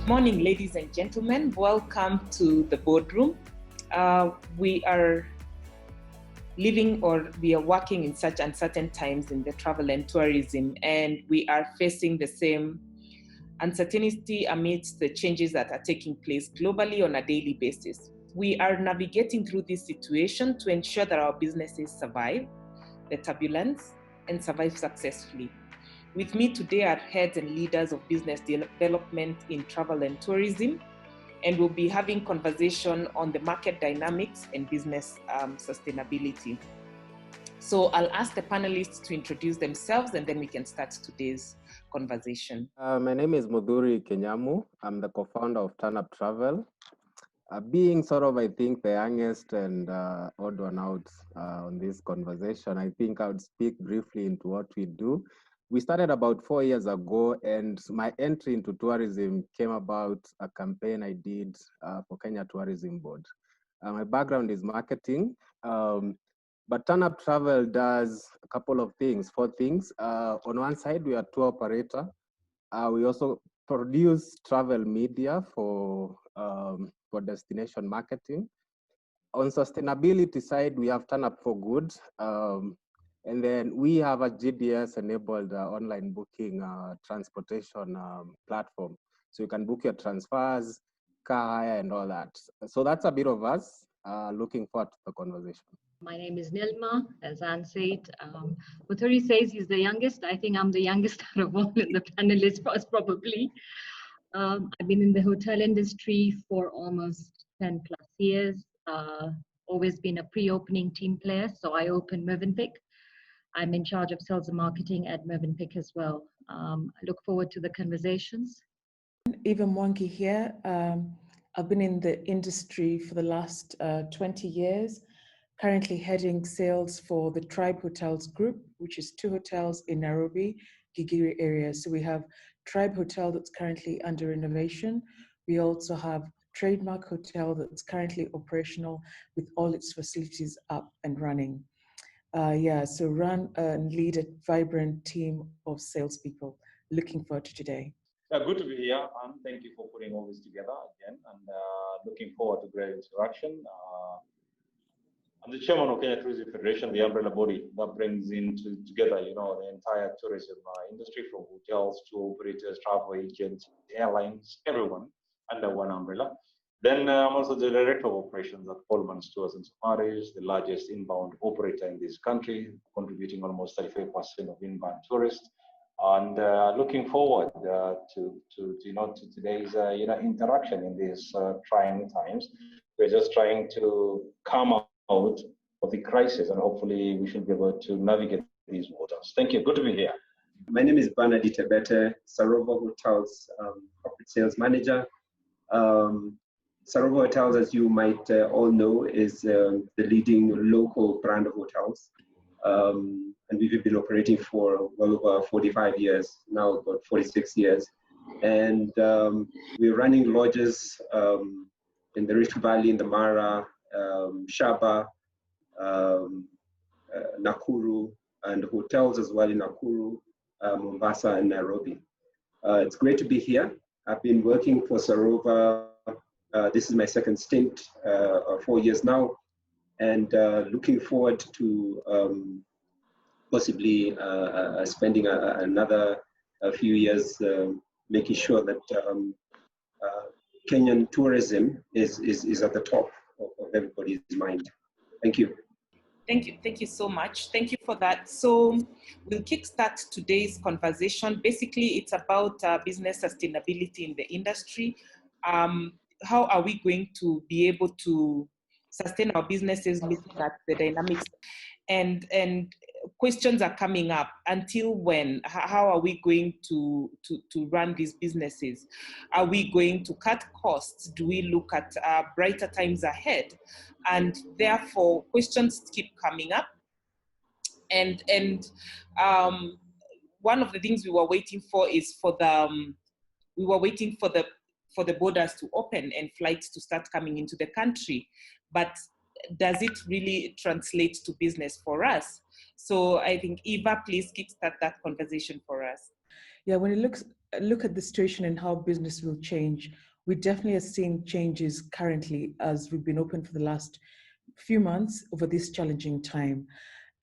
Morning, ladies and gentlemen. Welcome to the boardroom. We are working in such uncertain times in the travel and tourism, and we are facing the same uncertainty amidst the changes that are taking place globally on a daily basis. We are navigating through this situation to ensure that our businesses survive the turbulence and survive successfully. With me today are heads and leaders of business development in travel and tourism, and we'll be having conversation on the market dynamics and business sustainability. So I'll ask the panelists to introduce themselves, and then we can start today's conversation. My name is Mudhuri Kenyamu. I'm the co-founder of Turn Up Travel. Being sort of, I think, the youngest and odd one out on this conversation, I think I would speak briefly into what we do. We started about 4 years ago, and my entry into tourism came about a campaign I did for Kenya Tourism Board. My background is marketing, but Turn Up Travel does a couple of things, 4 things. On one side, we are a tour operator. We also produce travel media for destination marketing. On sustainability side, we have Turn Up for Good. And then we have a GDS-enabled online booking transportation platform. So you can book your transfers, car hire, and all that. So that's a bit of us. Looking forward to the conversation. My name is Nilma, as Anne said. Mudhuri says he's the youngest. I think I'm the youngest out of all in the panelists, probably. I've been in the hotel industry for almost 10 plus years. Always been a pre-opening team player, so I opened Mövenpick. I'm in charge of sales and marketing at Mövenpick as well. I look forward to the conversations. Eva Mwangi here. I've been in the industry for the last 20 years, currently heading sales for the Tribe Hotels Group, which is 2 hotels in Nairobi, Gigiri area. So we have Tribe Hotel that's currently under renovation. We also have Trademark Hotel that's currently operational with all its facilities up and running. So run and lead a vibrant team of salespeople. Looking forward to today. Good to be here, and thank you for putting all this together again, and looking forward to great interaction. I'm the chairman of Kenya Tourism Federation, the umbrella body that brings together, the entire tourism industry, from hotels to operators, travel agents, airlines, everyone under one umbrella. Then I'm also the director of operations at Coleman's Tours and Safaris, the largest inbound operator in this country, contributing almost 35% of inbound tourists. And looking forward to today's interaction in these trying times. We're just trying to come out of the crisis, and hopefully we should be able to navigate these waters. Thank you. Good to be here. My name is Bernard Tebete, Sarova Hotels corporate sales manager. Sarova Hotels, as you might all know, is the leading local brand of hotels. And we've been operating for well over 45 years, now about 46 years. And we're running lodges in the Rift Valley, in the Mara, Shaba, Nakuru, and hotels as well in Nakuru, Mombasa, and Nairobi. It's great to be here. I've been working for Sarova. This is my second stint, 4 years now, and looking forward to possibly spending another few years making sure that Kenyan tourism is at the top of everybody's mind. Thank you. Thank you so much. Thank you for that. So we'll kickstart today's conversation. Basically, it's about business sustainability in the industry. How are we going to be able to sustain our businesses looking at the dynamics? And questions are coming up. Until when? How are we going to run these businesses? Are we going to cut costs? Do we look at brighter times ahead? And therefore, questions keep coming up. And one of the things we were waiting for is for the borders to open and flights to start coming into the country. But does it really translate to business for us? So I think Eva, please kickstart that conversation for us. Yeah, when it looks look at the situation and how business will change, we definitely are seeing changes currently as we've been open for the last few months over this challenging time.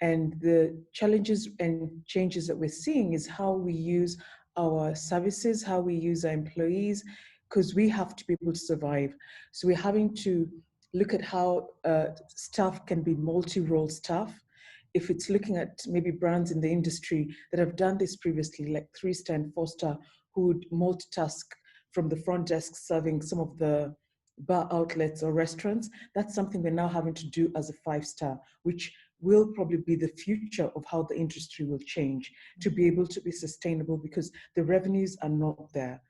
And the challenges and changes that we're seeing is how we use our services, how we use our employees, because we have to be able to survive. So we're having to look at how staff can be multi-role staff. If it's looking at maybe brands in the industry that have done this previously, like 3-star and 4-star, who would multitask from the front desk serving some of the bar outlets or restaurants, that's something we're now having to do as a 5-star, which will probably be the future of how the industry will change to be able to be sustainable, because the revenues are not there.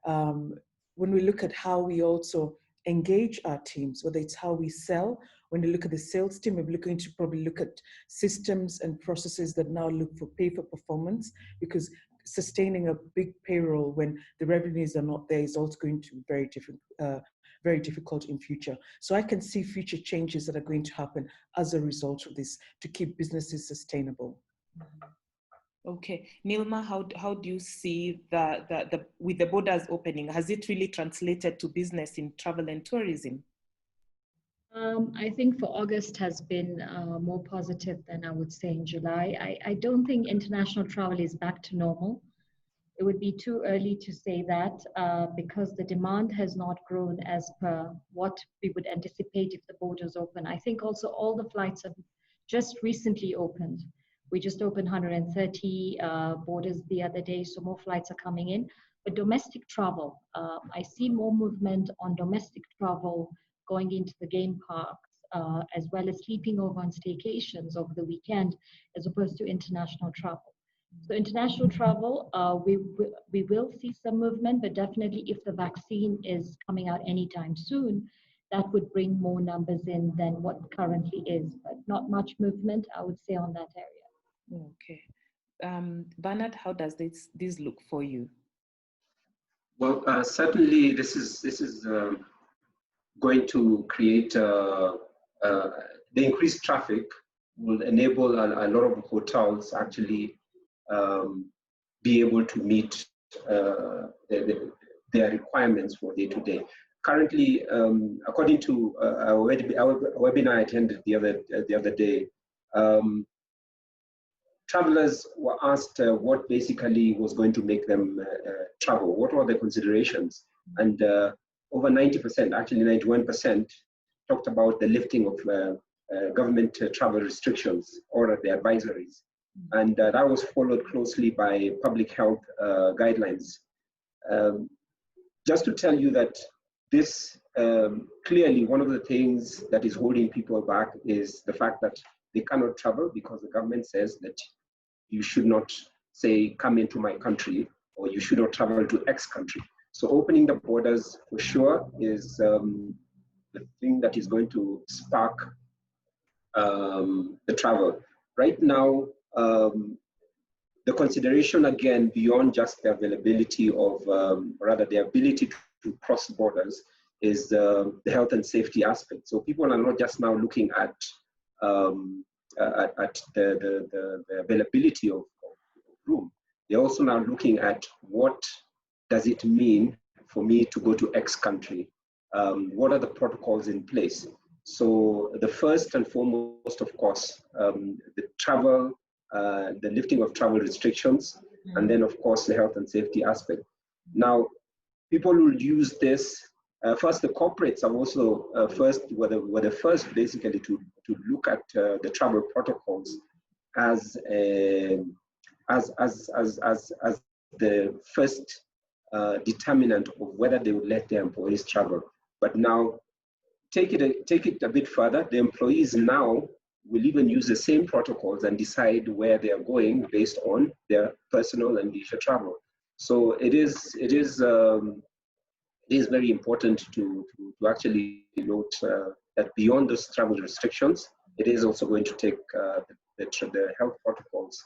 When we look at how we also engage our teams, whether it's how we sell, when you look at the sales team, we're looking to probably look at systems and processes that now look for pay for performance, because sustaining a big payroll when the revenues are not there is also going to be very difficult in future. So I can see future changes that are going to happen as a result of this to keep businesses sustainable. Okay, Nilma, how do you see the with the borders opening, has it really translated to business in travel and tourism? I think for August has been more positive than I would say in July. I don't think international travel is back to normal. It would be too early to say that because the demand has not grown as per what we would anticipate if the borders open. I think also all the flights have just recently opened. We just opened 130 borders the other day, so more flights are coming in. But domestic travel, I see more movement on domestic travel going into the game parks, as well as sleeping over on staycations over the weekend, as opposed to international travel. So international travel, we will see some movement, but definitely if the vaccine is coming out anytime soon, that would bring more numbers in than what currently is, but not much movement, I would say, on that area. Okay. Bernard, how does this look for you? Well, certainly this is going to create the increased traffic will enable a lot of hotels actually be able to meet their requirements for day-to-day. Currently, according to our webinar I attended the other day, travelers were asked what basically was going to make them travel. What were the considerations? And over 90%, actually 91%, talked about the lifting of government travel restrictions or the advisories. And that was followed closely by public health guidelines. Just to tell you that this, clearly one of the things that is holding people back is the fact that they cannot travel because the government says that you should not say, come into my country, or you should not travel to X country. So opening the borders for sure is the thing that is going to spark the travel. Right now, the consideration again, beyond just the availability of, rather the ability to cross borders, is the health and safety aspect. So people are not just now looking at the availability of room. They're also now looking at what does it mean for me to go to X country? What are the protocols in place? So the first and foremost, of course, the travel, the lifting of travel restrictions, and then of course the health and safety aspect. Now, people will use this. First, the corporates are also were the first basically to look at the travel protocols as the first determinant of whether they would let their employees travel. But now, take it a bit further. The employees now will even use the same protocols and decide where they are going based on their personal and leisure travel. So it is very important to actually note that beyond those travel restrictions, it is also going to take the health protocols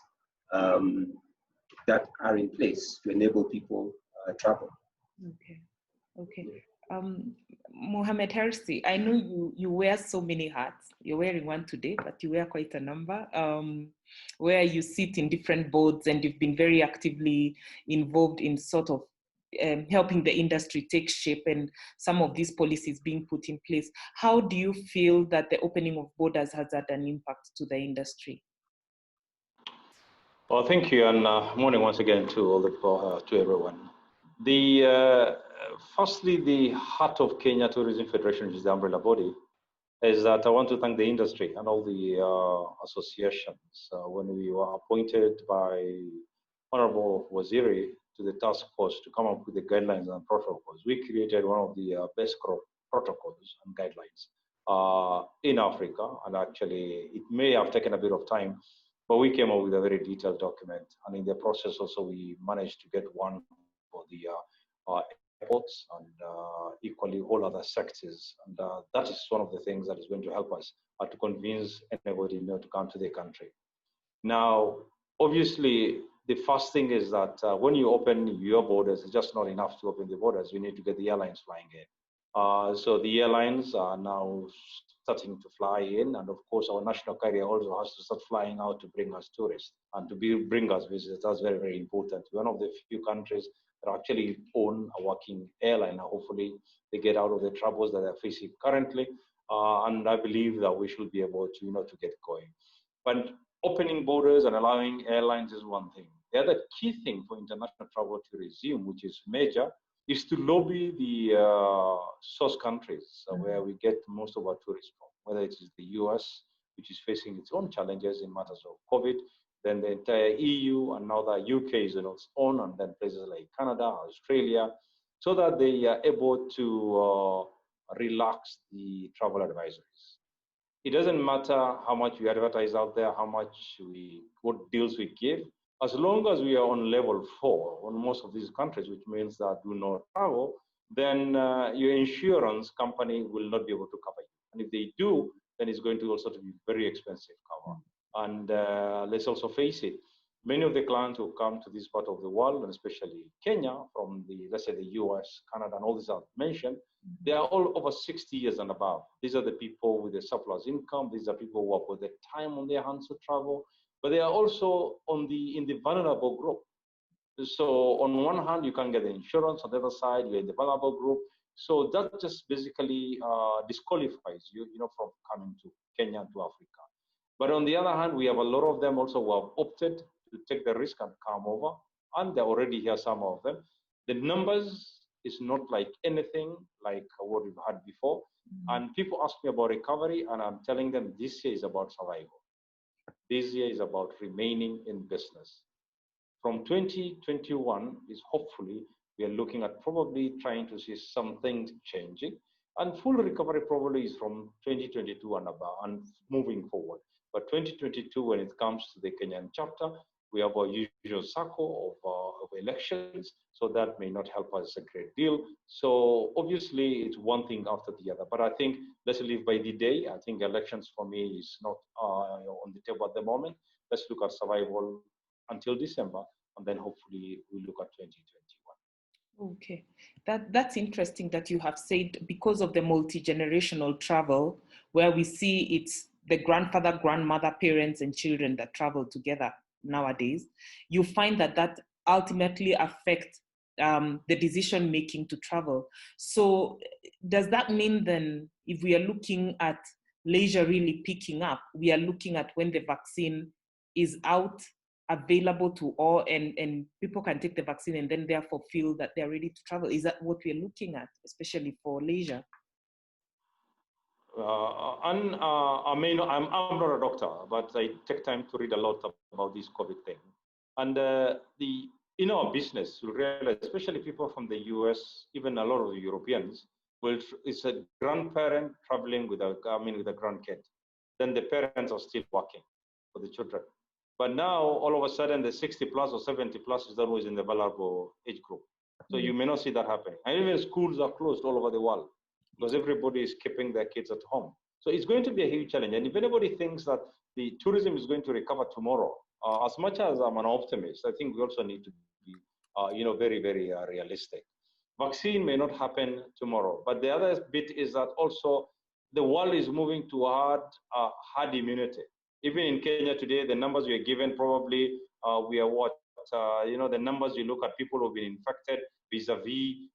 that are in place to enable people travel. Okay. Mohammed Hersi, I know you wear so many hats. You're wearing one today, but you wear quite a number, where you sit in different boards, and you've been very actively involved in sort of helping the industry take shape and some of these policies being put in place. How do you feel that the opening of borders has had an impact to the industry? Well, thank you, and morning once again to all to everyone. Firstly, the heart of Kenya Tourism Federation, which is the umbrella body, is that I want to thank the industry and all the associations. When we were appointed by Honorable Waziri to the task force to come up with the guidelines and protocols, we created one of the best protocols and guidelines in Africa. And actually, it may have taken a bit of time, but we came up with a very detailed document. And in the process also, we managed to get one for the airports and equally all other sectors. And that is one of the things that is going to help us to convince anybody to come to the country. Now, obviously, the first thing is that when you open your borders, it's just not enough to open the borders. You need to get the airlines flying in. So the airlines are now starting to fly in, and of course our national carrier also has to start flying out to bring us tourists and to bring us visitors. That's very, very important. We're one of the few countries that actually own a working airline. Hopefully they get out of the troubles that they're facing currently, and I believe that we should be able to to get going. But opening borders and allowing airlines is one thing. The other key thing for international travel to resume, which is major, is to lobby the source countries where we get most of our tourists from, whether it is the US, which is facing its own challenges in matters of COVID, then the entire EU, and now the UK is on its own, and then places like Canada, Australia, so that they are able to relax the travel advisories. It doesn't matter how much we advertise out there, what deals we give, as long as we are on level 4 on most of these countries, which means that do not travel, then your insurance company will not be able to cover you. And if they do, then it's going to also be very expensive cover. And let's also face it, many of the clients who come to this part of the world, and especially Kenya, from let's say the US, Canada, and all these I've mentioned, they are all over 60 years and above. These are the people with a surplus income. These are people who have got the time on their hands to travel, but they are also in the vulnerable group. So on one hand, you can get the insurance. On the other side, you're in the vulnerable group. So that just basically disqualifies you, from coming to Kenya and to Africa. But on the other hand, we have a lot of them also who have opted to take the risk and come over, and they're already here, some of them. The numbers is not like anything like what we've had before. And people ask me about recovery, and I'm telling them this year is about survival. This year is about remaining in business. From 2021 is hopefully we are looking at probably trying to see some things changing, and full recovery probably is from 2022 and above and moving forward. But 2022, when it comes to the Kenyan chapter, we have a usual cycle of elections, so that may not help us a great deal. So obviously, it's one thing after the other. But I think let's live by the day. I think elections for me is not on the table at the moment. Let's look at survival until December, and then hopefully we look at 2021. Okay, that's interesting that you have said because of the multi-generational travel, where we see it's the grandfather, grandmother, parents, and children that travel together nowadays, you find that ultimately affects the decision making to travel. So does that mean then, if we are looking at leisure really picking up, we are looking at when the vaccine is out, available to all, and people can take the vaccine and then therefore feel that they're ready to travel? Is that what we're looking at, especially for leisure? I'm not a doctor, but I take time to read a lot about this COVID thing. And in our business, you realize, especially people from the US, even a lot of the Europeans, it's a grandparent traveling with a grandkid. Then the parents are still working for the children. But now, all of a sudden, the 60 plus or 70 plus is always in the vulnerable age group. So you may not see that happening. And even schools are closed all over the world, because everybody is keeping their kids at home. So it's going to be a huge challenge. And if anybody thinks that the tourism is going to recover tomorrow, as much as I'm an optimist, I think we also need to be, very, very realistic. Vaccine may not happen tomorrow, but the other bit is that also the world is moving toward herd immunity. Even in Kenya today, the numbers we are given probably we are what the numbers you look at people who've been infected vis-a-vis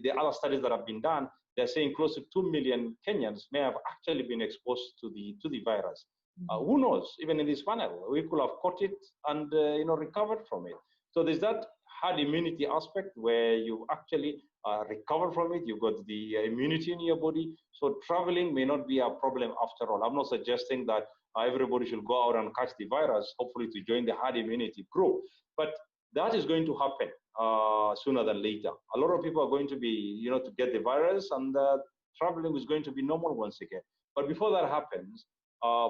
the other studies that have been done. They're saying close to 2 million Kenyans may have actually been exposed to the virus. Who knows? Even in this panel, we could have caught it and recovered from it. So there's that herd immunity aspect where you actually recover from it. You've got the immunity in your body. So traveling may not be a problem after all. I'm not suggesting that everybody should go out and catch the virus, hopefully to join the herd immunity group. But that is going to happen sooner than later. A lot of people are going to be, to get the virus, and traveling is going to be normal once again. But before that happens,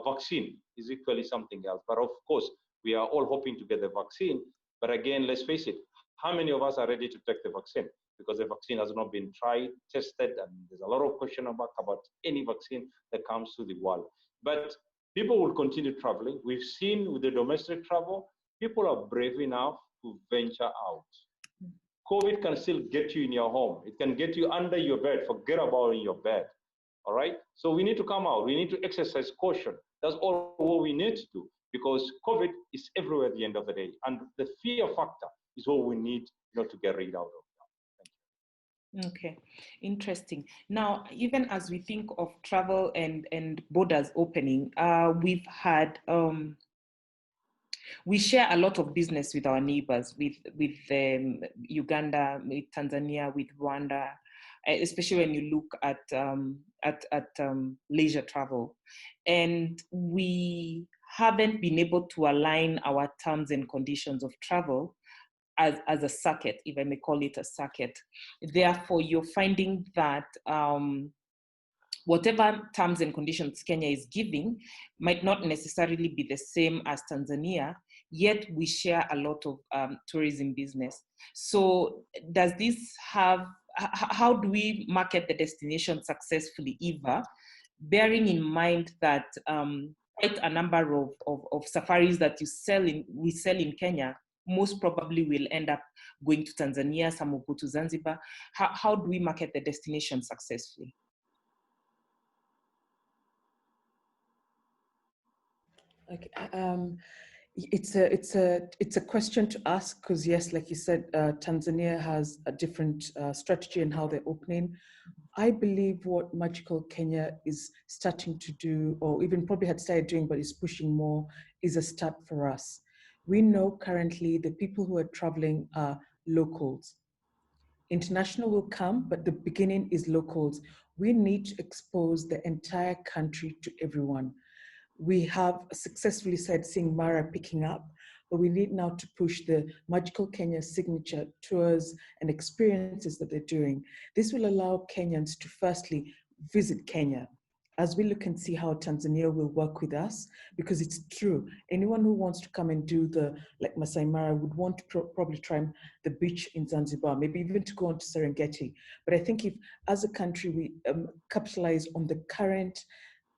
vaccine is equally something else. But of course, we are all hoping to get the vaccine. But again, let's face it, how many of us are ready to take the vaccine? Because the vaccine has not been tried, tested, and there's a lot of question about any vaccine that comes to the world. But people will continue traveling. We've seen with the domestic travel, people are brave enough to venture out. COVID can still get you in your home. It can get you under your bed. Forget about in your bed. All right? So we need to come out. We need to exercise caution. That's all what we need to do, because COVID is everywhere at the end of the day. And the fear factor is what we need to get rid out of. Okay, interesting. Now, even as we think of travel and borders opening, we've had we share a lot of business with our neighbors, with Uganda, with Tanzania, with Rwanda, especially when you look at leisure travel, and we haven't been able to align our terms and conditions of travel as a circuit, if I may call it a circuit. Therefore, you're finding that whatever terms and conditions Kenya is giving might not necessarily be the same as Tanzania, yet we share a lot of tourism business. So does this have, how do we market the destination successfully, Eva, bearing in mind that quite a number of safaris that we sell in Kenya most probably will end up going to Tanzania, some will go to Zanzibar. How do we market the destination successfully? Okay, it's a question to ask, because yes, like you said, Tanzania has a different strategy in how they're opening. I believe what Magical Kenya is starting to do, or even probably had started doing, but is pushing more, is a start for us. We know currently the people who are traveling are locals. International will come, but the beginning is locals. We need to expose the entire country to everyone. We have successfully seeing Mara picking up, but we need now to push the Magical Kenya signature tours and experiences that they're doing. This will allow Kenyans to firstly visit Kenya, as we look and see how Tanzania will work with us, because it's true. Anyone who wants to come and do like Masai Mara would want to probably try the beach in Zanzibar, maybe even to go on to Serengeti. But I think if, as a country, we capitalize on the current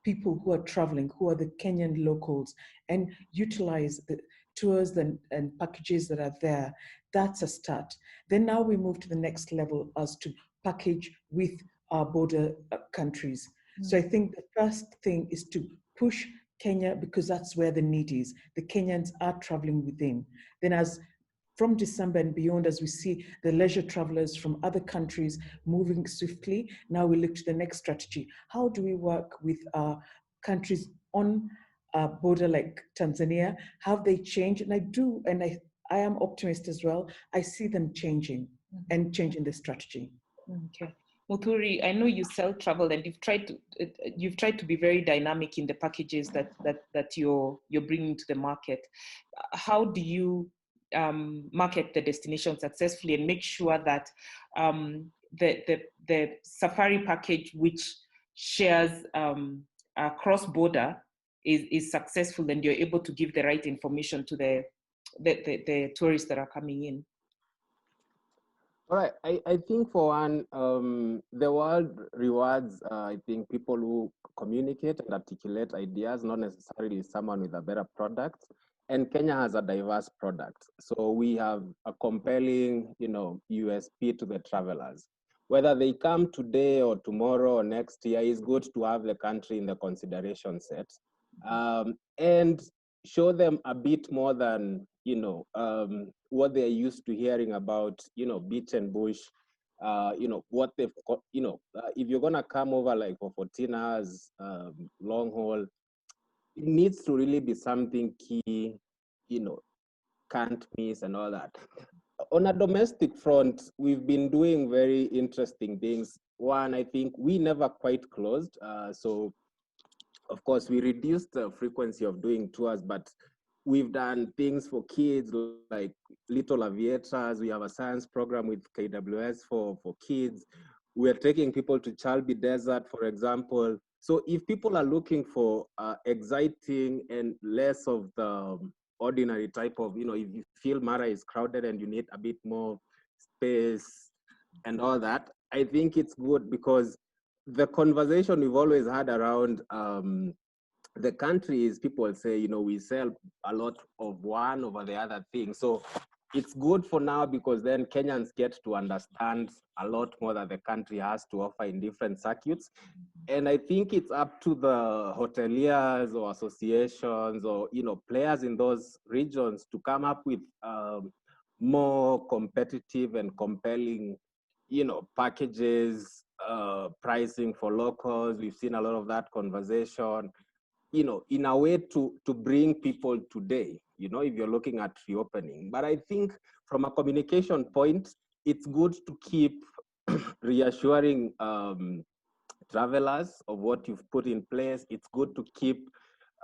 people who are traveling, who are the Kenyan locals, and utilize the tours and packages that are there, that's a start. Then now we move to the next level as to package with our border countries. So I think the first thing is to push Kenya, because that's where the need is. The Kenyans are traveling within. Then as from December and beyond, as we see the leisure travelers from other countries moving swiftly, now we look to the next strategy. How do we work with countries on a border like Tanzania? Have they changed? And I am optimist as well. I see them changing and changing the strategy. Okay. Muthuri, I know you sell travel, and you've tried to be very dynamic in the packages that you're bringing to the market. How do you market the destination successfully and make sure that the safari package, which shares cross-border, is successful, and you're able to give the right information to the tourists that are coming in? All right, I think for one, the world rewards, I think, people who communicate and articulate ideas, not necessarily someone with a better product. and Kenya has a diverse product. So we have a compelling, USP to the travelers. Whether they come today or tomorrow or next year, it's good to have the country in the consideration set, and show them a bit more than, what they're used to hearing about, beach and bush. What they've got, if you're gonna come over like for 14 hours, long haul, it needs to really be something key, can't miss and all that. On a domestic front, we've been doing very interesting things. One, I think we never quite closed. So of course we reduced the frequency of doing tours, but we've done things for kids like Little Aviators. We have a science program with KWS for kids. We're taking people to Chalbi Desert, for example. So if people are looking for exciting and less of the ordinary type of, if you feel Mara is crowded and you need a bit more space and all that, I think it's good, because the conversation we've always had around the country is people say, we sell a lot of one over the other thing. So it's good for now, because then Kenyans get to understand a lot more that the country has to offer in different circuits. And I think it's up to the hoteliers or associations or, players in those regions to come up with more competitive and compelling, packages, pricing for locals. We've seen a lot of that conversation, in a way to bring people today, if you're looking at reopening. But I think from a communication point, it's good to keep reassuring travelers of what you've put in place. It's good to keep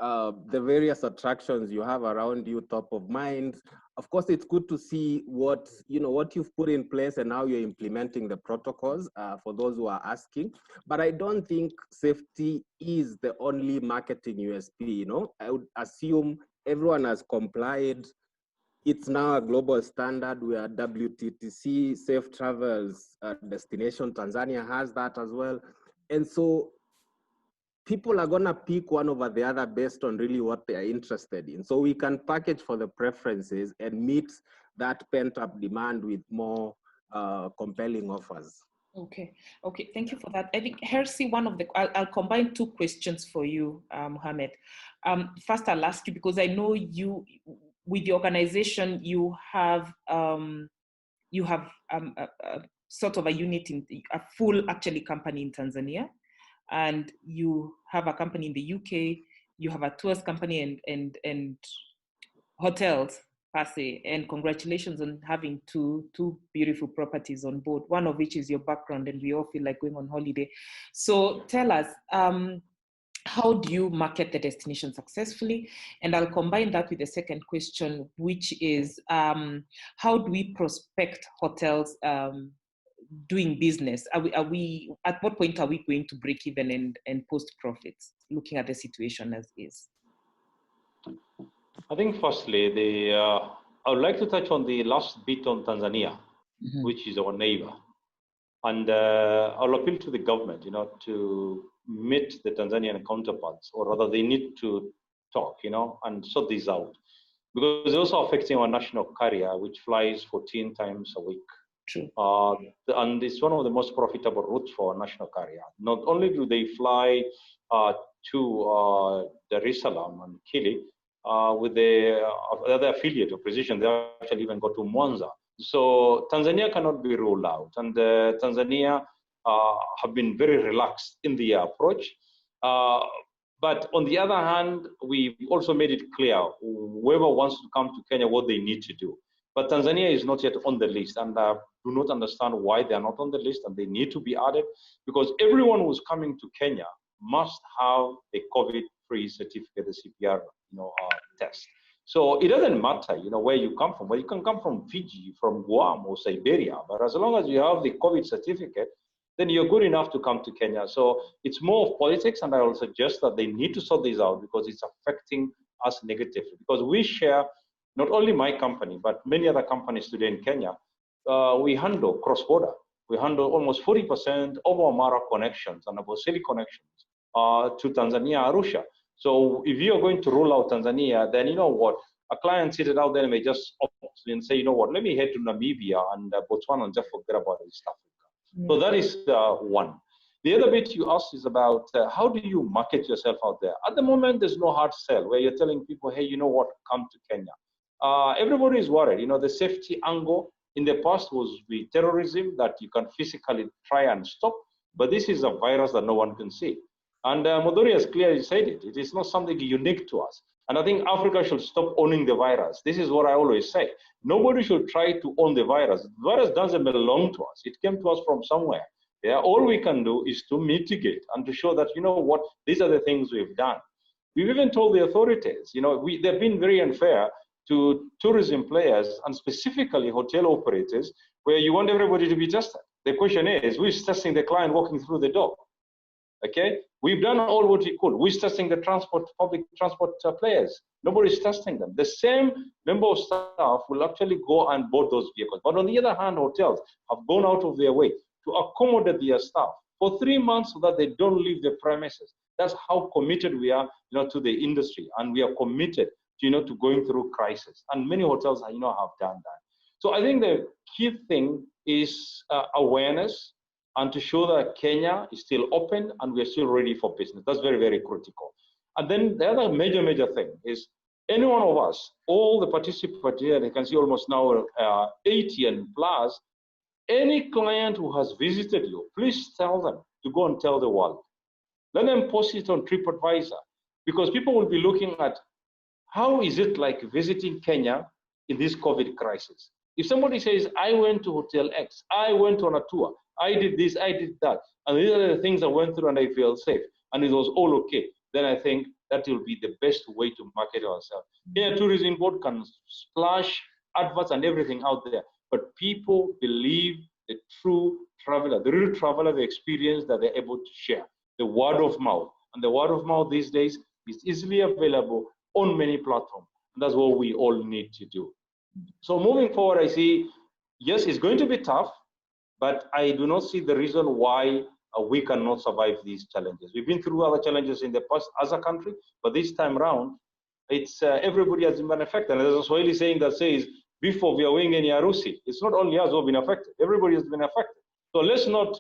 the various attractions you have around you top of mind. Of course, it's good to see what you've put in place and how you're implementing the protocols for those who are asking. But I don't think safety is the only marketing USP. I would assume everyone has complied. It's now a global standard. We are WTTC Safe Travels Destination. Tanzania has that as well. And so people are gonna pick one over the other based on really what they are interested in. So we can package for the preferences and meet that pent-up demand with more compelling offers. Okay, thank you for that. I think, Hersi, I'll combine two questions for you, Mohammed. First, I'll ask you, because I know you, with the organization, you have sort of a unit a full actually company in Tanzania. And you have a company in the UK, you have a tours company and hotels per se, and congratulations on having two beautiful properties on board, one of which is your background, and we all feel like going on holiday. So tell us, how do you market the destination successfully? And I'll combine that with the second question, which is, how do we prospect hotels doing business? Are we at what point are we going to break even and post profits, looking at the situation as is? I think firstly, I would like to touch on the last bit on Tanzania, which is our neighbor. And I'll appeal to the government, to meet the Tanzanian counterparts, or rather they need to talk, and sort this out. Because it's also affecting our national carrier, which flies 14 times a week. True. And it's one of the most profitable routes for a national carrier. Not only do they fly to Dar es Salaam and Kili with the other affiliate of Precision, they actually even go to Mwanza. So Tanzania cannot be ruled out. And Tanzania have been very relaxed in the approach. But on the other hand, we've also made it clear, whoever wants to come to Kenya, what they need to do. But Tanzania is not yet on the list, and I do not understand why they are not on the list, and they need to be added, because everyone who's coming to Kenya must have a COVID-free certificate, a CPR, test. So it doesn't matter, where you come from. Well, you can come from Fiji, from Guam, or Siberia, but as long as you have the COVID certificate, then you're good enough to come to Kenya. So it's more of politics, and I will suggest that they need to sort this out, because it's affecting us negatively. Because we share, not only my company, but many other companies today in Kenya, we handle cross-border. We handle almost 40% of our Mara connections and our Sili connections to Tanzania, Arusha. So if you're going to roll out Tanzania, then you know what? A client seated out there may just opt and say, you know what, let me head to Namibia and Botswana and just forget about East Africa. So that is one. The other bit you asked is about how do you market yourself out there? At the moment, there's no hard sell where you're telling people, hey, you know what, come to Kenya. Everybody is worried. You know, the safety angle in the past was with terrorism that you can physically try and stop, but this is a virus that no one can see. And Modori has clearly said it. It is not something unique to us. And I think Africa should stop owning the virus. This is what I always say. Nobody should try to own the virus. The virus doesn't belong to us. It came to us from somewhere. Yeah, all we can do is to mitigate and to show that, you know what, these are the things we've done. We've even told the authorities, you know, they've been very unfair to tourism players and specifically hotel operators where you want everybody to be tested. The question is, who's testing the client walking through the door? Okay, we've done all what we could. We're testing the public transport players. Nobody's testing them. The same member of staff will actually go and board those vehicles. But on the other hand, hotels have gone out of their way to accommodate their staff for 3 months so that they don't leave the premises. That's how committed we are, you know, to the industry, and we are committed, to, you know, to going through crisis. And many hotels, you know, have done that. So I think the key thing is awareness, and to show that Kenya is still open and we're still ready for business. That's very, very critical. And then the other major thing is any one of us, all the participants here, you can see almost now 80 and plus, any client who has visited you, please tell them to go and tell the world. Let them post it on TripAdvisor, because people will be looking at how is it like visiting Kenya in this COVID crisis. If somebody says, I went to Hotel X, I went on a tour, I did this, I did that, and these are the things I went through and I feel safe, and it was all okay, then I think that will be the best way to market ourselves. Kenya Tourism Board can splash adverts and everything out there, but people believe the true traveler, the real traveler, the experience that they're able to share, the word of mouth. And the word of mouth these days is easily available on many platforms. And that's what we all need to do. So moving forward, I see, yes, it's going to be tough, but I do not see the reason why we cannot survive these challenges. We've been through other challenges in the past as a country, but this time around, it's everybody has been affected. And there's a Swahili saying that says, before we are wing any Arusi, it's not only us who have been affected, everybody has been affected. So let's not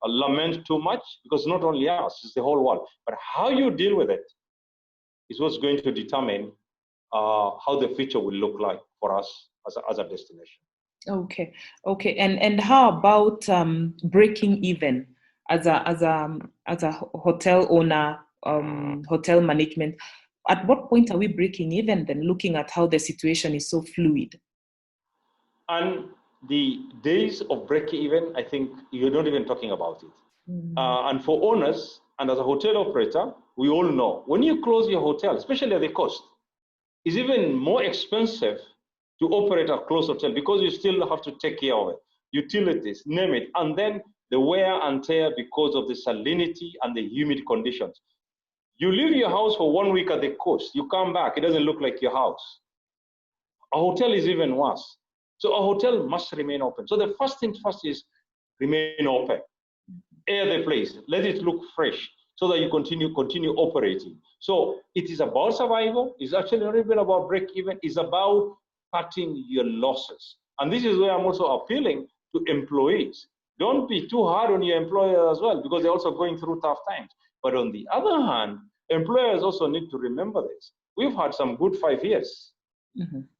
lament too much, because not only us, it's the whole world. But how you deal with it is what's going to determine how the future will look like for us as a destination. Okay. And how about breaking even as a hotel owner, hotel management? At what point are we breaking even then, looking at how the situation is so fluid? And the days of breaking even, I think you're not even talking about it. And for owners and as a hotel operator, we all know when you close your hotel, especially at the coast, it's even more expensive to operate a closed hotel because you still have to take care of it, utilities, name it, and then the wear and tear because of the salinity and the humid conditions. You leave your house for 1 week at the coast, you come back, it doesn't look like your house. A hotel is even worse. So a hotel must remain open. So the first thing first is remain open, air the place, let it look fresh so that you continue operating. So it is about survival. It's actually not even about break even. It's about cutting your losses. And this is where I'm also appealing to employees. Don't be too hard on your employer as well, because they're also going through tough times. But on the other hand, employers also need to remember this. We've had some good 5 years.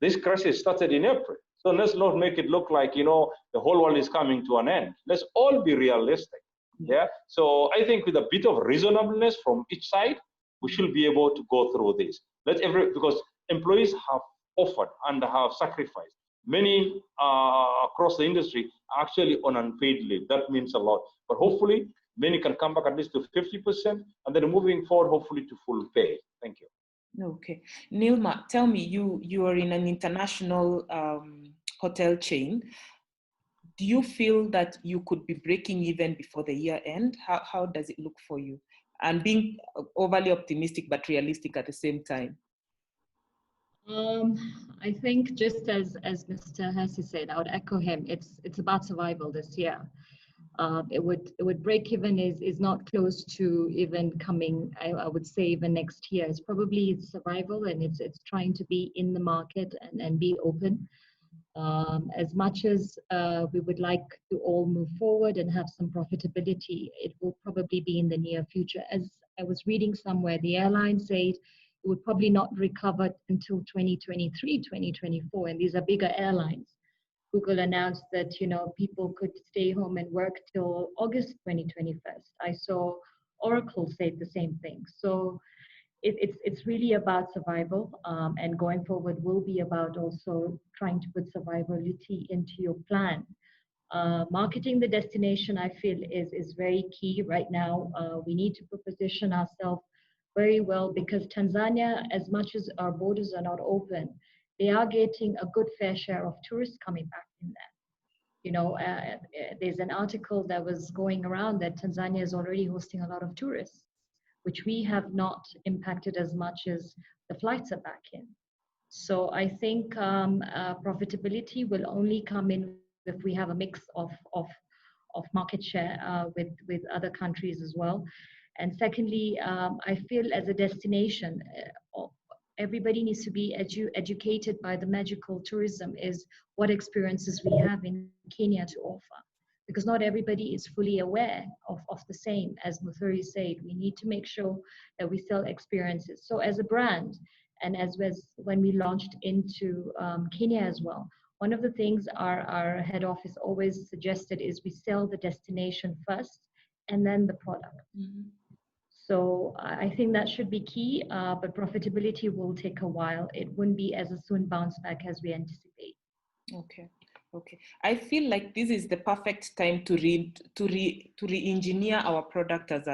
This crisis started in April. So let's not make it look like, you know, the whole world is coming to an end. Let's all be realistic. Yeah. So I think with a bit of reasonableness from each side, we should be able to go through this. Because employees have offered and have sacrificed. Many across the industry are actually on unpaid leave. That means a lot. But hopefully, many can come back at least to 50%, and then moving forward, hopefully to full pay. Thank you. Okay. Nilma, tell me, you are in an international hotel chain. Do you feel that you could be breaking even before the year end? How does it look for you? And being overly optimistic but realistic at the same time. I think just as Mr. Hassi said, I would echo him. It's about survival this year. It would break even is not close to even coming. I would say even next year. It's probably survival, and it's trying to be in the market and be open. As much as we would like to all move forward and have some profitability, it will probably be in the near future. As I was reading somewhere, the airlines said it would probably not recover until 2023, 2024, and these are bigger airlines. Google announced that people could stay home and work till August 2021. I saw Oracle say the same thing. So it's really about survival, and going forward will be about also trying to put survivability into your plan. Marketing the destination, I feel, is very key right now. We need to position ourselves very well, because Tanzania, as much as our borders are not open, they are getting a good fair share of tourists coming back in there. There's an article that was going around that Tanzania is already hosting a lot of tourists, which we have not impacted as much as the flights are back in. So I think profitability will only come in if we have a mix of market share with other countries as well. And secondly, I feel as a destination, everybody needs to be educated by the magical tourism, is what experiences we have in Kenya to offer. Because not everybody is fully aware of the same. As Muthuri said, we need to make sure that we sell experiences. So as a brand, and as when we launched into Kenya as well, one of the things our head office always suggested is we sell the destination first and then the product. Mm-hmm. So I think that should be key, but profitability will take a while. It wouldn't be as a soon bounce back as we anticipate. Okay. I feel like this is the perfect time to re-engineer our product as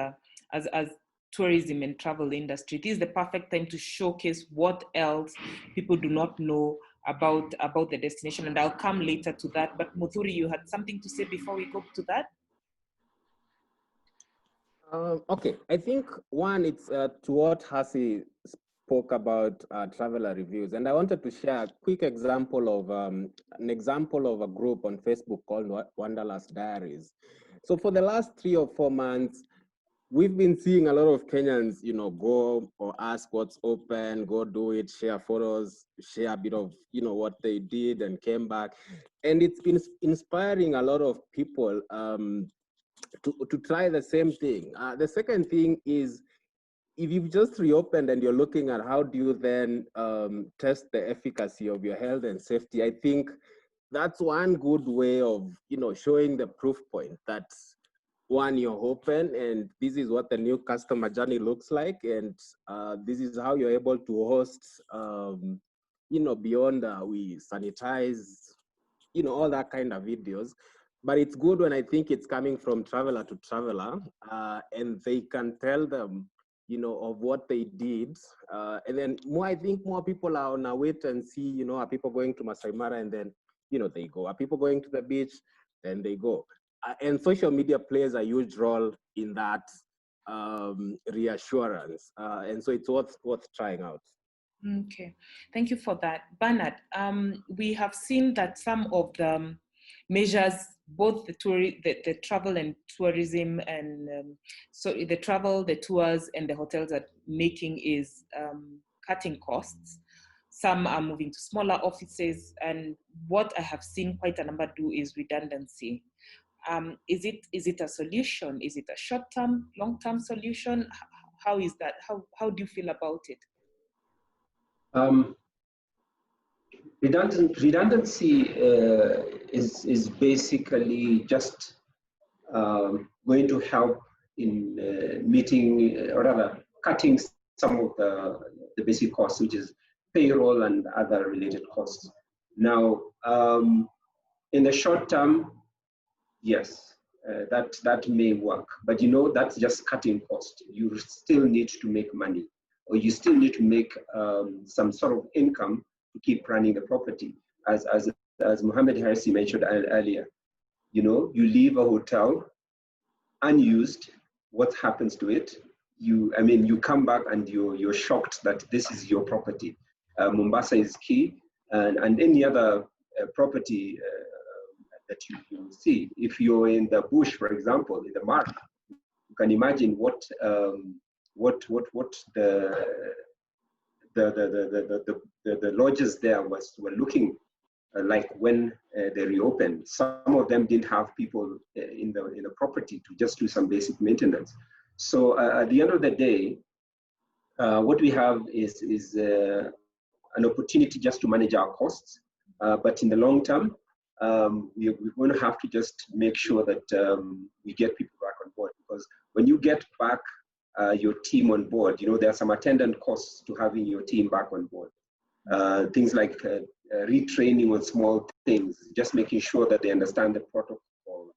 tourism and travel industry. This is the perfect time to showcase what else people do not know about the destination, and I'll come later to that. But Muthuri, you had something to say before we go to that? Okay, I think one, it's to what Hasi spoke about traveler reviews, and I wanted to share a quick example of an example of a group on Facebook called Wanderlust Diaries. So for the last 3 or 4 months, we've been seeing a lot of Kenyans, go or ask what's open, go do it, share photos, share a bit of, what they did and came back, and it's been inspiring a lot of people to try the same thing. The second thing is, if you've just reopened and you're looking at how do you then test the efficacy of your health and safety, I think that's one good way of, showing the proof point that, one, you're open and this is what the new customer journey looks like, and this is how you're able to host, beyond we sanitize, all that kind of videos. But it's good when I think it's coming from traveler to traveler, and they can tell them, of what they did. And then I think more people are on a wait and see, are people going to Masai Mara and then, they go. Are people going to the beach? Then they go. And social media plays a huge role in that reassurance. And so it's worth trying out. Okay, thank you for that. Bernard, we have seen that some of the measures, both the travel and tourism, and so the travel, the tours, and the hotels are making is cutting costs. Some are moving to smaller offices, and what I have seen quite a number do is redundancy. Is it a solution? Is it a short-term, long-term solution? How is that? How do you feel about it? Redundancy is basically just going to help in meeting, or rather cutting some of the basic costs, which is payroll and other related costs. Now, in the short term, yes, that may work, but that's just cutting cost. You still need to make money, or you still need to make some sort of income to keep running the property. As Mohammed Harisi mentioned earlier, you leave a hotel unused, what happens to it? You come back and you're shocked that this is your property. Mombasa is key, and any other property that you will see. If you're in the bush, for example, in the mark, you can imagine what the lodges there were looking like when they reopened. Some of them didn't have people in the property to just do some basic maintenance. So at the end of the day, what we have is an opportunity just to manage our costs. But in the long term, we're going to have to just make sure that we get people back on board, because when you get back your team on board, there are some attendant costs to having your team back on board. Things like retraining on small things, just making sure that they understand the protocols,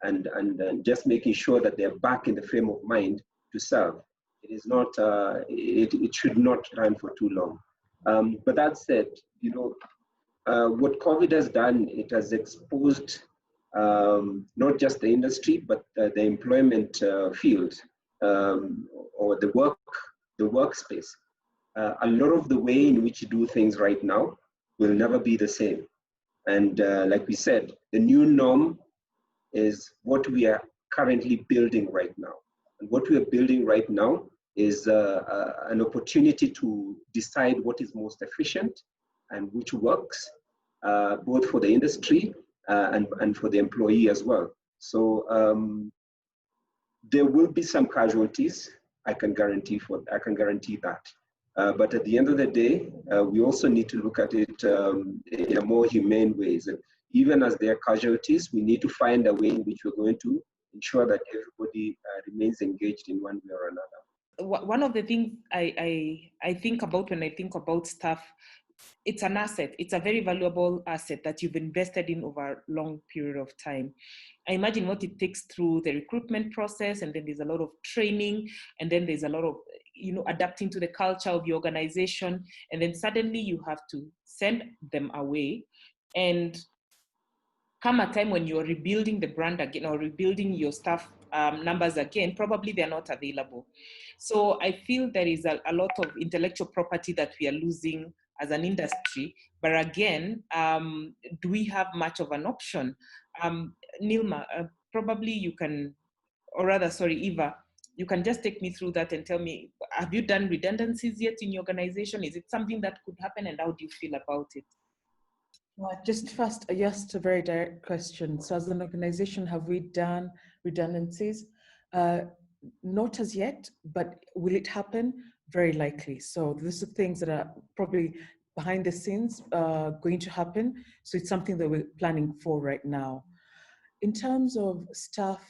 and just making sure that they're back in the frame of mind to serve. It is not, it should not run for too long. But that said, what COVID has done, it has exposed not just the industry, but the employment field, or the workspace. A lot of the way in which you do things right now will never be the same. And like we said, the new norm is what we are currently building right now. And what we are building right now is an opportunity to decide what is most efficient and which works, both for the industry and for the employee as well. So there will be some casualties. I can guarantee that. But at the end of the day, we also need to look at it in a more humane ways. And even as there are casualties, we need to find a way in which we're going to ensure that everybody remains engaged in one way or another. One of the things I think about when I think about staff, it's an asset. It's a very valuable asset that you've invested in over a long period of time. I imagine what it takes through the recruitment process, and then there's a lot of training, and then there's a lot of adapting to the culture of your organization, and then suddenly you have to send them away, and come a time when you're rebuilding the brand again or rebuilding your staff numbers again, probably they're not available. So I feel there is a lot of intellectual property that we are losing as an industry. But again, do we have much of an option? Nilma, probably you can, or rather, sorry, Eva, you can just take me through that and tell me, have you done redundancies yet in your organization? Is it something that could happen, and how do you feel about it? Well, just first, just a very direct question. So as an organization, have we done redundancies? Not as yet, but will it happen? Very likely. So these are things that are probably behind the scenes going to happen. So it's something that we're planning for right now. In terms of staff,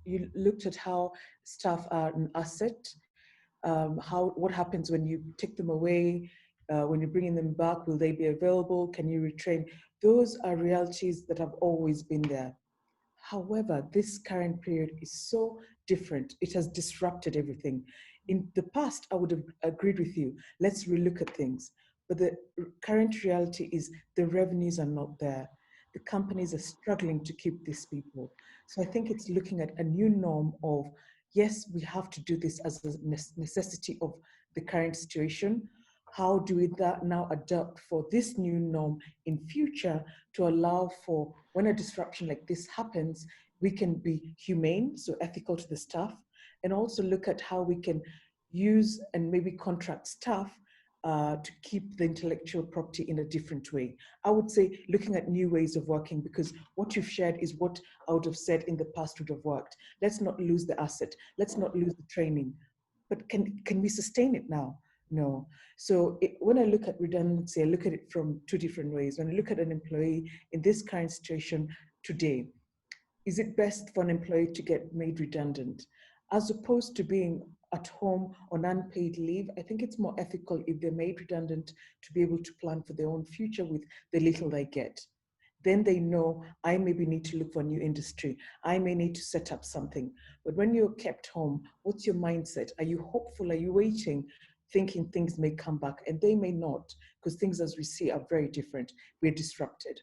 you looked at how staff are an asset. What happens when you take them away? When you're bringing them back, will they be available? Can you retrain? Those are realities that have always been there. However, this current period is so different. It has disrupted everything. In the past, I would have agreed with you. Let's relook at things. But the current reality is the revenues are not there. The companies are struggling to keep these people. So I think it's looking at a new norm of, yes, we have to do this as a necessity of the current situation. How do we now adapt for this new norm in future to allow for when a disruption like this happens, we can be humane, so ethical to the staff, and also look at how we can use and maybe contract staff to keep the intellectual property in a different way. I would say looking at new ways of working, because what you've shared is what I would have said in the past would have worked. Let's not lose the asset. Let's not lose the training. But can we sustain it now? No. So when I look at redundancy, I look at it from two different ways. When I look at an employee in this current situation today, is it best for an employee to get made redundant? As opposed to being at home on unpaid leave, I think it's more ethical if they're made redundant to be able to plan for their own future with the little they get. Then they know, I maybe need to look for a new industry. I may need to set up something. But when you're kept home, what's your mindset? Are you hopeful? Are you waiting, thinking things may come back? And they may not, because things as we see are very different. We're disrupted.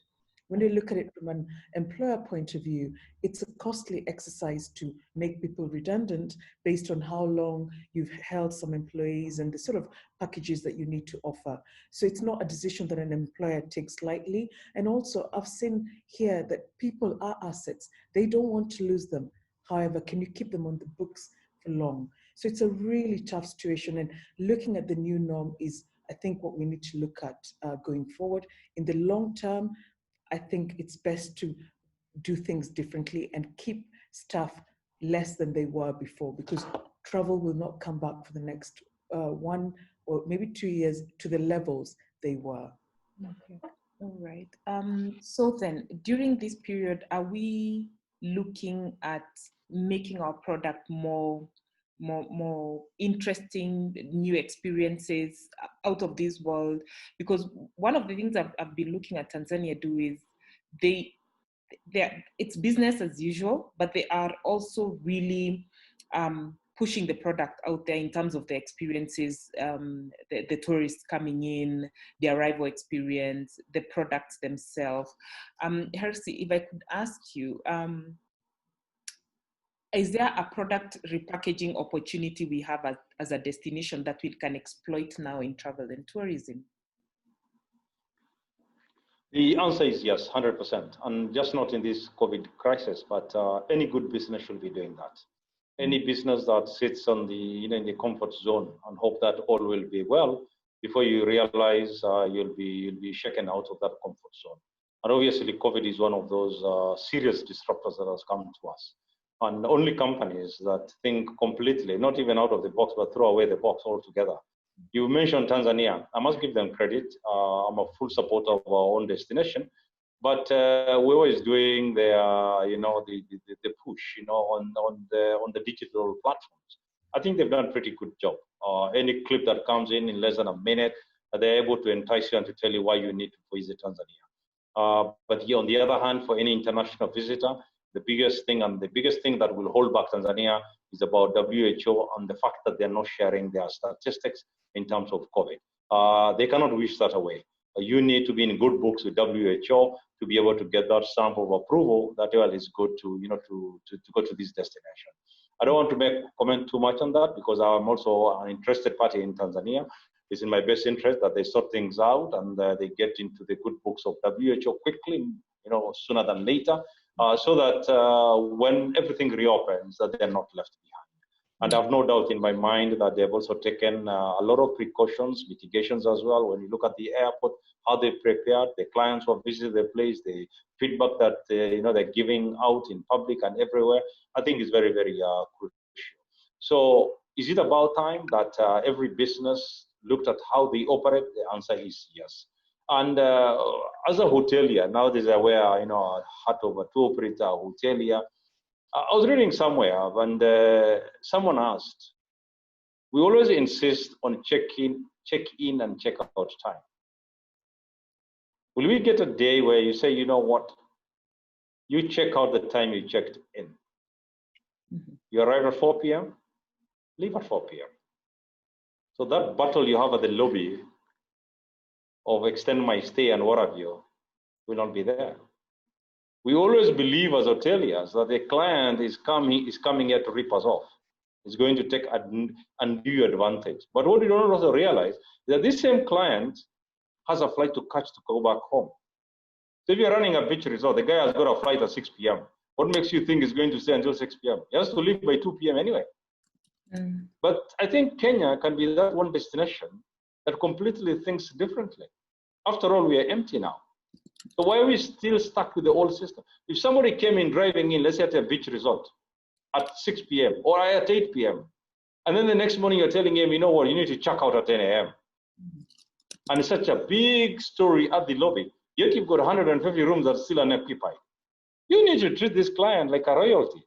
when you look at it from an employer point of view, it's a costly exercise to make people redundant based on how long you've held some employees and the sort of packages that you need to offer. So it's not a decision that an employer takes lightly. And also, I've seen here that people are assets. They don't want to lose them. However, can you keep them on the books for long? So it's a really tough situation. And looking at the new norm is, I think, what we need to look at going forward. In the long term, I think it's best to do things differently and keep staff less than they were before, because travel will not come back for the next 1 or maybe 2 years to the levels they were. Okay. All right. So then, during this period, are we looking at making our product more interesting, new experiences out of this world? Because one of the things I've been looking at Tanzania do is it's business as usual, but they are also really pushing the product out there in terms of the experiences, the tourists coming in, the arrival experience, the products themselves. Hersi, if I could ask you, is there a product repackaging opportunity we have as a destination that we can exploit now in travel and tourism? The answer is yes, 100%. And just not in this COVID crisis, but any good business should be doing that. Any business that sits on the in the comfort zone and hope that all will be well, before you realize you'll be shaken out of that comfort zone. And obviously, COVID is one of those serious disruptors that has come to us. And only companies that think completely, not even out of the box, but throw away the box altogether. You mentioned Tanzania. I must give them credit. I'm a full supporter of our own destination, but we're always doing the push, on the digital platforms. I think they've done a pretty good job. Any clip that comes in less than a minute, they're able to entice you and to tell you why you need to visit Tanzania. But on the other hand, for any international visitor, the biggest thing that will hold back Tanzania is about WHO and the fact that they're not sharing their statistics in terms of COVID. They cannot wish that away. You need to be in good books with WHO to be able to get that stamp of approval that is good to go to this destination. I don't want to comment too much on that because I'm also an interested party in Tanzania. It's in my best interest that they sort things out and they get into the good books of WHO quickly, sooner than later, so that when everything reopens, that they're not left behind. And I have no doubt in my mind that they've also taken a lot of precautions, mitigations as well. When you look at the airport, how they prepared, the clients who have visited the place, the feedback that they're giving out in public and everywhere, I think is very, very crucial. So is it about time that every business looked at how they operate? The answer is yes. And as a hotelier, nowadays I wear a hat of a tour operator, hotelier. I was reading somewhere and someone asked, we always insist on check-in and check-out time. Will we get a day where you say, you know what, you check out the time you checked in. You arrive at 4 p.m., leave at 4 p.m. So that battle you have at the lobby of extend my stay and what have you will not be there. We always believe as hoteliers that the client is coming here to rip us off. It's going to take undue advantage. But what you don't also realize is that this same client has a flight to catch to go back home. So if you're running a beach resort, the guy has got a flight at 6 p.m. What makes you think he's going to stay until 6 p.m.? He has to leave by 2 p.m. anyway. But I think Kenya can be that one destination that completely thinks differently. After all, we are empty now. So why are we still stuck with the old system? If somebody came in driving in, let's say at a beach resort at 6 p.m. or at 8 p.m., and then the next morning you're telling him, you know what, you need to check out at 10 a.m. And it's such a big story at the lobby, yet you've got 150 rooms that are still unoccupied. You need to treat this client like a royalty.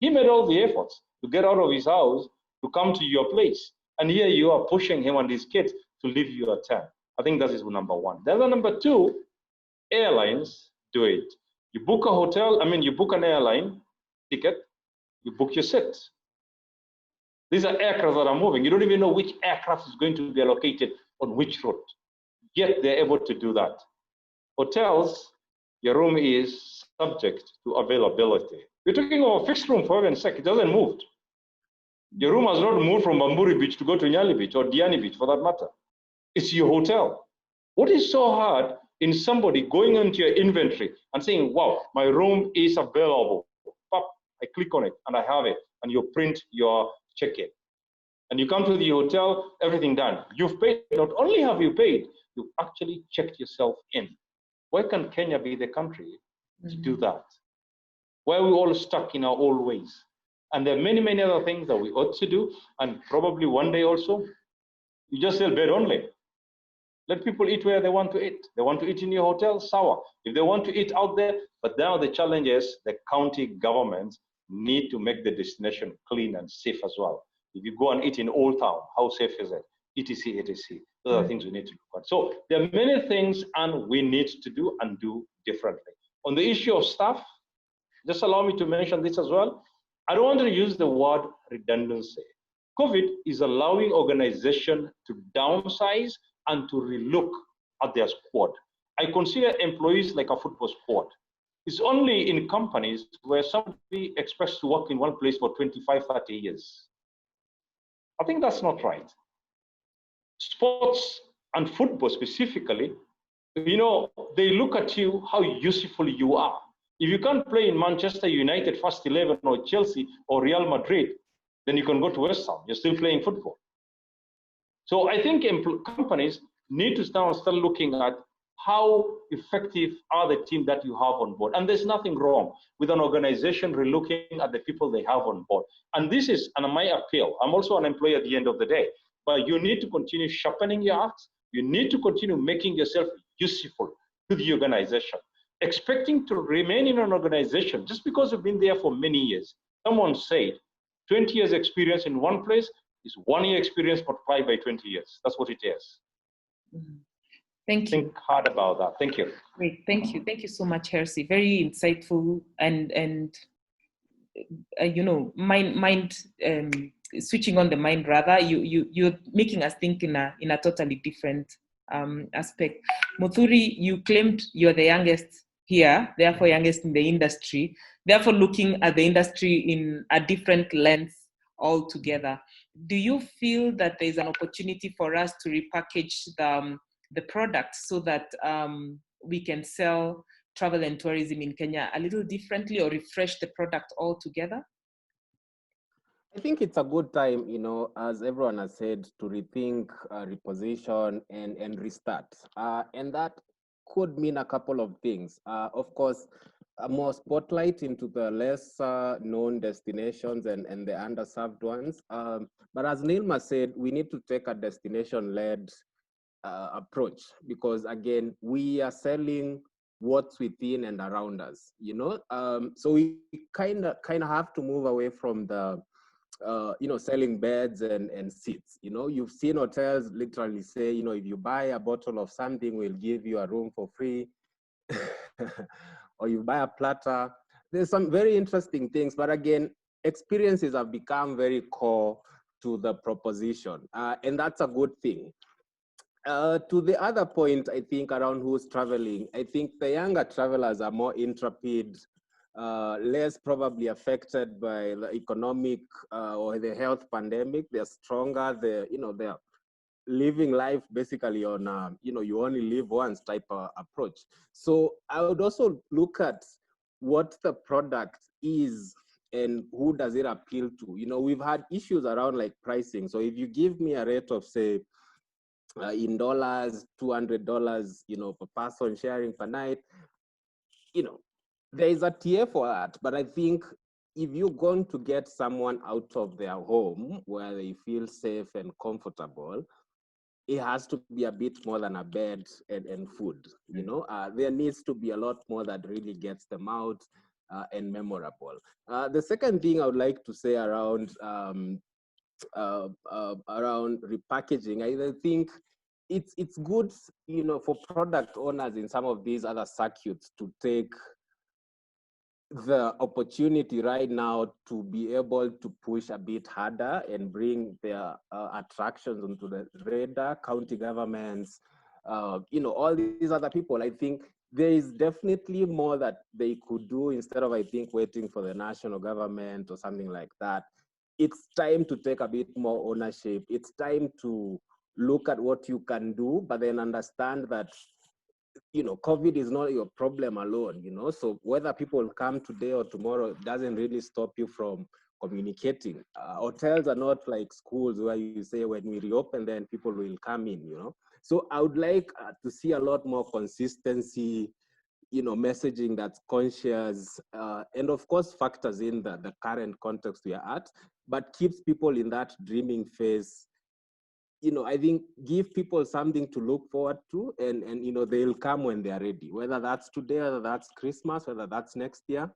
He made all the efforts to get out of his house to come to your place. And here you are pushing him and his kids to leave you at 10. I think that is number one. The other number two, airlines do it. You book a hotel, you book an airline ticket, you book your seat. These are aircraft that are moving. You don't even know which aircraft is going to be allocated on which route. Yet they're able to do that. Hotels, your room is subject to availability. We're talking about a fixed room, for heaven's sake. It doesn't move. Your room has not moved from Bamburi Beach to go to Nyali Beach or Diani Beach for that matter. It's your hotel. What is so hard in somebody going into your inventory and saying, wow, my room is available. Pop, I click on it and I have it, and you print your check-in. And you come to the hotel, everything done. You've paid. Not only have you paid, you actually checked yourself in. Why can't Kenya be the country to do that? Why are we all stuck in our old ways? And there are many, many other things that we ought to do. And probably one day also, you just sell bed only. Let people eat where they want to eat. They want to eat in your hotel, sour. If they want to eat out there, but now the challenge is the county governments need to make the destination clean and safe as well. If you go and eat in Old Town, how safe is it? etc, etc. Those are things we need to look at. So there are many things and we need to do and do differently. On the issue of staff, just allow me to mention this as well. I don't want to use the word redundancy. COVID is allowing organizations to downsize and to relook at their squad. I consider employees like a football squad. It's only in companies where somebody expects to work in one place for 25, 30 years. I think that's not right. Sports and football specifically, you know, they look at you, how useful you are. If you can't play in Manchester United first 11 or Chelsea or Real Madrid, then you can go to West Ham. You're still playing football. So I think companies need to start looking at how effective are the team that you have on board. And there's nothing wrong with an organization relooking at the people they have on board. And this is my appeal. I'm also an employee at the end of the day, but you need to continue sharpening your axe. You need to continue making yourself useful to the organization. Expecting to remain in an organization just because you've been there for many years. Someone said 20 years experience in one place is 1 year experience multiplied by 20 years. That's what it is. Thank you. Think hard about that. Thank you. Great. Thank you. Thank you so much, Hersey. Very insightful and you know, switching on the mind rather. You're making us think in a totally different aspect. Muthuri, you claimed you're the youngest here, therefore youngest in the industry, therefore looking at the industry in a different lens altogether. Do you feel that there's an opportunity for us to repackage the product so that we can sell travel and tourism in Kenya a little differently or refresh the product altogether? I think it's a good time, you know, as everyone has said, to rethink, reposition, and restart. And that could mean a couple of things. Of course, a more spotlight into the less known destinations and the underserved ones. But as Nilma said, we need to take a destination-led approach because, again, we are selling what's within and around us, you know? So we kind of have to move away from the you know, selling beds and seats. You know, you've seen hotels literally say, you know, if you buy a bottle of something, we'll give you a room for free. Or you buy a platter. There's some very interesting things, but again, experiences have become very core to the proposition, and that's a good thing. To the other point, I think around who's traveling, I think the younger travelers are more intrepid, less probably affected by the economic or the health pandemic. They're stronger. They're living life basically on you know, you only live once type of approach. So I would also look at what the product is and who does it appeal to. You know, we've had issues around like pricing. So if you give me a rate of say in dollars, $200, you know, per person sharing per night, you know, there is a tier for that. But I think if you're going to get someone out of their home where they feel safe and comfortable, it has to be a bit more than a bed and food. You know, there needs to be a lot more that really gets them out and memorable. The second thing I would like to say around repackaging, I think it's good, you know, for product owners in some of these other circuits to take the opportunity right now to be able to push a bit harder and bring their attractions onto the radar. County governments, all these other people. I think there is definitely more that they could do instead of, I think, waiting for the national government or something like that. It's time to take a bit more ownership. It's time to look at what you can do, but then understand that, COVID is not your problem alone, so whether people come today or tomorrow doesn't really stop you from communicating. Hotels are not like schools where you say when we reopen, then people will come in, So I would like to see a lot more consistency, messaging that's conscious, and of course factors in the current context we are at, but keeps people in that dreaming phase. I think give people something to look forward to, and they'll come when they're ready, whether that's today, whether that's Christmas, whether that's next year,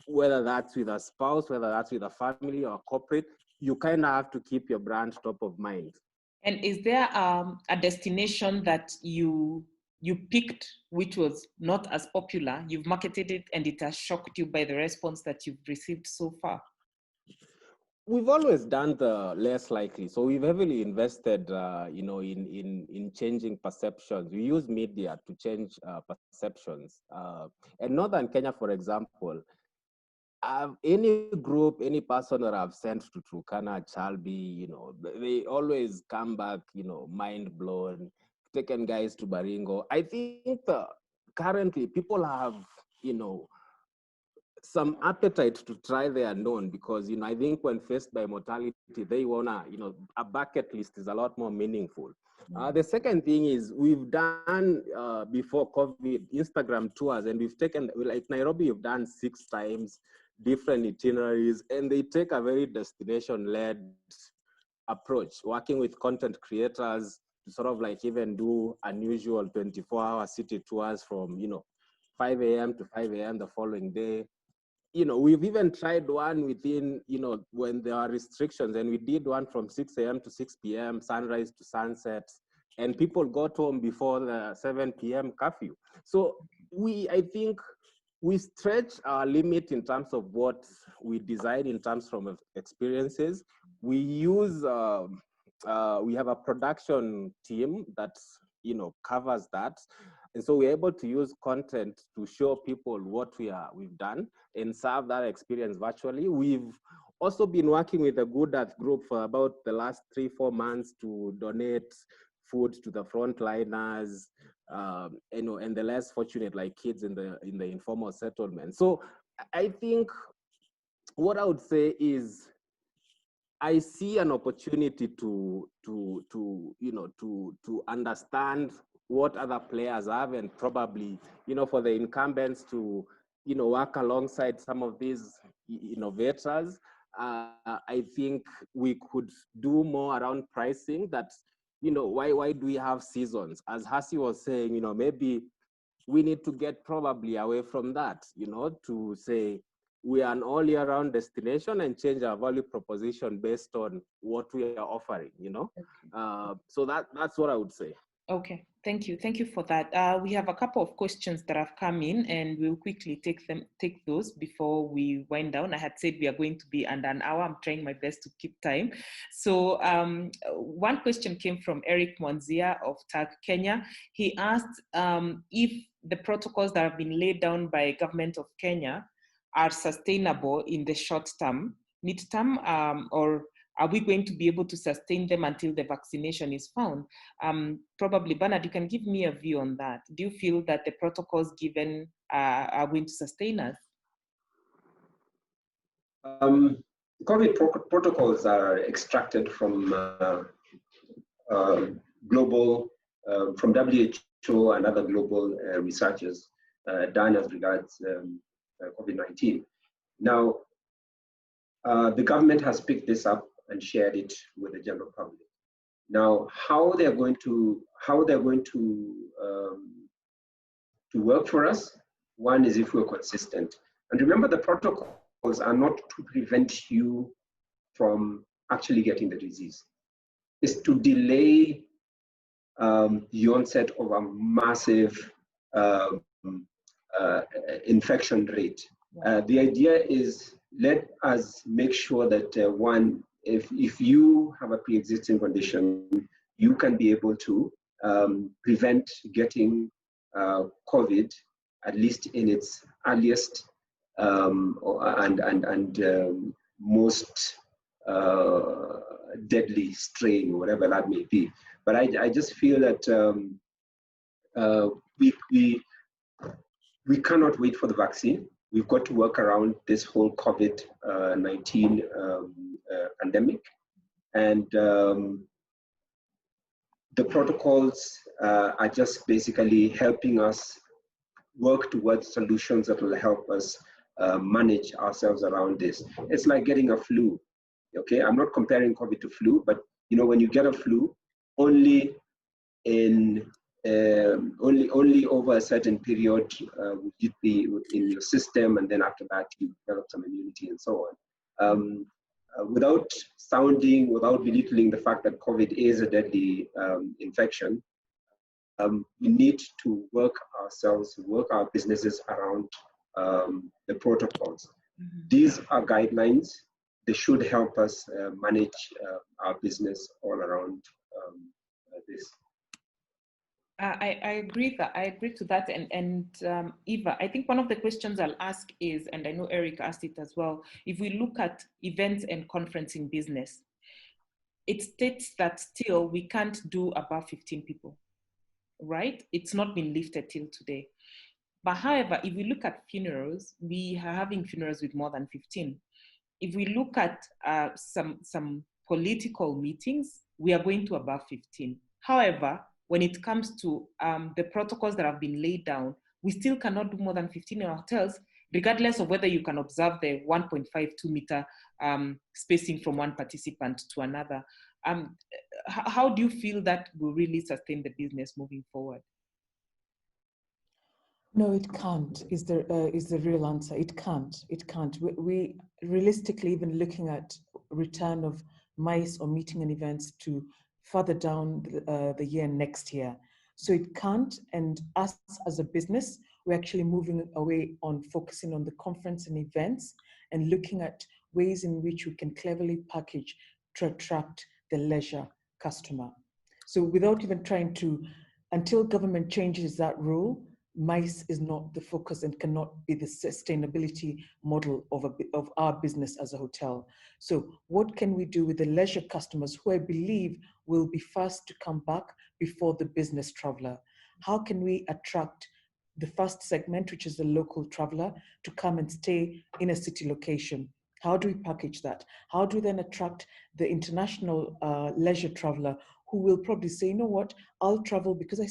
whether that's with a spouse, whether that's with a family or a corporate. You kind of have to keep your brand top of mind. And is there a destination that you picked which was not as popular? You've marketed it and it has shocked you by the response that you've received so far? We've always done the less likely. So we've heavily invested, in changing perceptions. We use media to change perceptions. And Northern Kenya, for example, any group, any person that I've sent to Turkana, Chalbi, they always come back, mind blown. Taken guys to Baringo. I think currently people have, some appetite to try the unknown, because I think when faced by mortality, they wanna, a bucket list is a lot more meaningful. The second thing is we've done before COVID Instagram tours, and we've taken, like Nairobi, we've done 6 times different itineraries, and they take a very destination-led approach, working with content creators to sort of like even do unusual 24-hour city tours from 5 a.m. to 5 a.m. the following day. We've even tried one within, when there are restrictions, and we did one from 6 a.m. to 6 p.m., sunrise to sunset, and people got home before the 7 p.m. curfew. So I think we stretch our limit in terms of what we design in terms from experiences. We use, we have a production team that, covers that. And so we're able to use content to show people what we've done and serve that experience virtually. We've also been working with the Good Earth group for about the last 3-4 months to donate food to the frontliners, and the less fortunate, like kids in the informal settlement. So I think what I would say is I see an opportunity to understand what other players have, and probably, for the incumbents to, work alongside some of these innovators. I think we could do more around pricing. That, why do we have seasons? As Hasi was saying, maybe we need to get probably away from that, to say we are an all year round destination and change our value proposition based on what we are offering, Okay. So that's what I would say. Okay, thank you. Thank you for that. We have a couple of questions that have come in, and we'll quickly take those before we wind down. I had said we are going to be under an hour. I'm trying my best to keep time. So one question came from Eric Mwanzia of TAG Kenya. He asked if the protocols that have been laid down by government of Kenya are sustainable in the short term, mid-term, or are we going to be able to sustain them until the vaccination is found? Probably, Bernard, you can give me a view on that. Do you feel that the protocols given are going to sustain us? COVID protocols are extracted from global, from WHO and other global researchers done as regards COVID-19. Now, the government has picked this up and shared it with the general public. Now, how they're going to work for us, one is if we're consistent. And remember, the protocols are not to prevent you from actually getting the disease. It's to delay the onset of a massive infection rate. The idea is, let us make sure that one, if you have a pre-existing condition, you can be able to prevent getting COVID, at least in its earliest and most deadly strain, whatever that may be. But I just feel that we cannot wait for the vaccine. We've got to work around this whole COVID-19 pandemic. And the protocols are just basically helping us work towards solutions that will help us manage ourselves around this. It's like getting a flu. Okay, I'm not comparing COVID to flu, but you know, when you get a flu, only over a certain period would it be in your system, and then after that you develop some immunity and so on. Without belittling the fact that COVID is a deadly infection, we need to work our businesses around the protocols. Mm-hmm. These are guidelines. They should help us manage our business all around this. I agree to that. And Eva, I think one of the questions I'll ask is, and I know Eric asked it as well, if we look at events and conferencing business, it states that still we can't do above 15 people, right? It's not been lifted till today. But however, if we look at funerals, we are having funerals with more than 15. If we look at some political meetings, we are going to above 15. However, when it comes to the protocols that have been laid down, we still cannot do more than 15 in our hotels, regardless of whether you can observe the 1.52 meter spacing from one participant to another. How do you feel that will really sustain the business moving forward? No, it can't, is the real answer. It can't. We realistically, even looking at return of MICE or meeting and events to further down the year next year. So it can't, and us as a business, we're actually moving away on focusing on the conference and events and looking at ways in which we can cleverly package to attract the leisure customer. So without even trying to, until government changes that rule, MICE is not the focus and cannot be the sustainability model of our business as a hotel. So what can we do with the leisure customers who I believe will be first to come back before the business traveler? How can we attract the first segment, which is the local traveler, to come and stay in a city location? How do we package that? How do we then attract the international leisure traveler who will probably say, you know what, I'll travel because I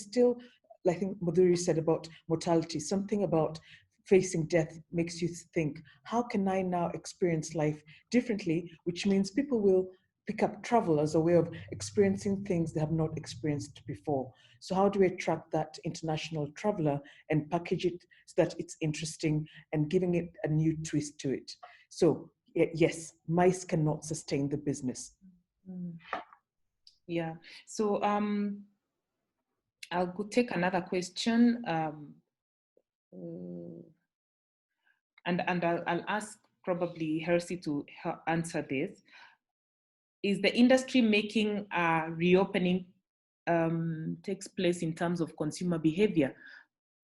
think Madhuri said about mortality, something about facing death makes you think, how can I now experience life differently? Which means people will pick up travel as a way of experiencing things they have not experienced before. So how do we attract that international traveler and package it so that it's interesting and giving it a new twist to it? So yes, MICE cannot sustain the business. Yeah, so I'll go take another question, and I'll ask probably Hersey to answer this. Is the industry making reopening takes place in terms of consumer behavior,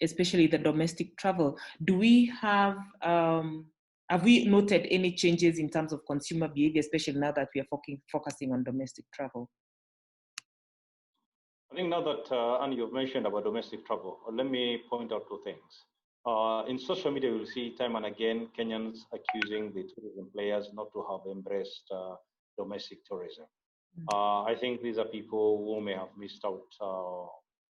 especially the domestic travel? Do we have we noted any changes in terms of consumer behavior, especially now that we are focusing on domestic travel? I think now that, Annie, you've mentioned about domestic travel, let me point out two things. In social media, you'll see time and again Kenyans accusing the tourism players not to have embraced domestic tourism. I think these are people who may have missed out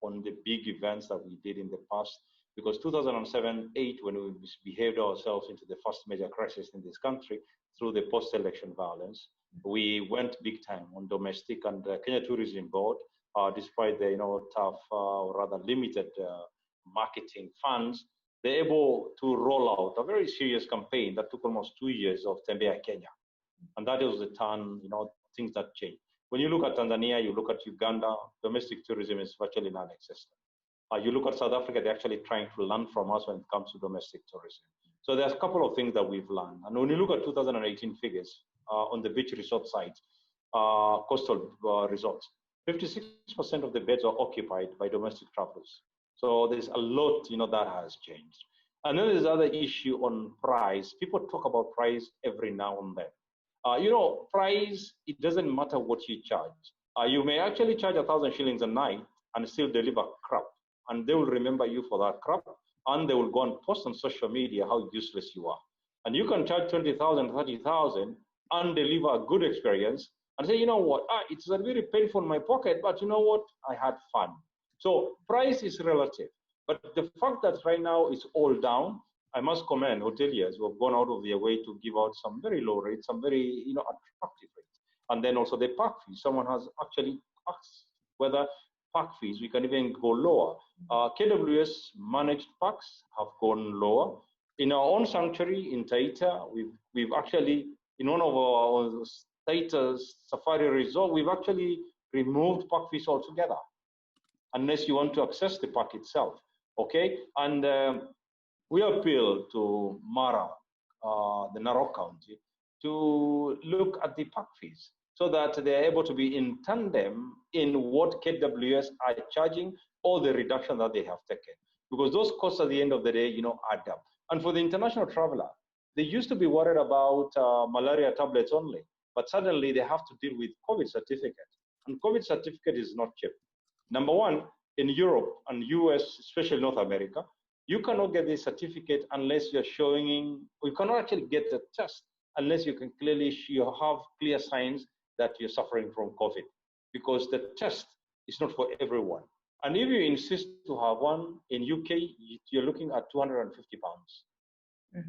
on the big events that we did in the past, because 2007-8, when we misbehaved ourselves into the first major crisis in this country through the post-election violence, we went big time on domestic, and Kenya Tourism Board, despite the tough or rather limited marketing funds, they're able to roll out a very serious campaign that took almost 2 years of Tembea Kenya. And that was the turn, things that changed. When you look at Tanzania, you look at Uganda, domestic tourism is virtually non-existent. You look at South Africa, they're actually trying to learn from us when it comes to domestic tourism. So there's a couple of things that we've learned. And when you look at 2018 figures on the beach resort side, coastal resorts, 56% of the beds are occupied by domestic travelers. So there's a lot, that has changed. And then there's other issue on price. People talk about price every now and then. Price, it doesn't matter what you charge. You may actually charge 1,000 shillings a night and still deliver crap. And they will remember you for that crap. And they will go and post on social media how useless you are. And you can charge 20,000, 30,000 and deliver a good experience and say, you know what, it's a very painful in my pocket, but you know what, I had fun. So price is relative. But the fact that right now it's all down, I must commend hoteliers who have gone out of their way to give out some very low rates, some very attractive rates. And then also the park fees. Someone has actually asked whether park fees, we can even go lower. KWS managed parks have gone lower. In our own sanctuary in Taita, we've actually, in one of our Taita's safari resort, we've actually removed park fees altogether, unless you want to access the park itself, okay? And we appeal to Mara, the Narok County, to look at the park fees so that they're able to be in tandem in what KWS are charging or the reduction that they have taken. Because those costs at the end of the day, add up. And for the international traveler, they used to be worried about malaria tablets only, but suddenly they have to deal with COVID certificate. And COVID certificate is not cheap. Number one, in Europe and US, especially North America, you cannot get the certificate unless you're showing, you cannot actually get the test unless you can clearly, you have clear signs that you're suffering from COVID, because the test is not for everyone. And if you insist to have one in UK, you're looking at 250 pounds.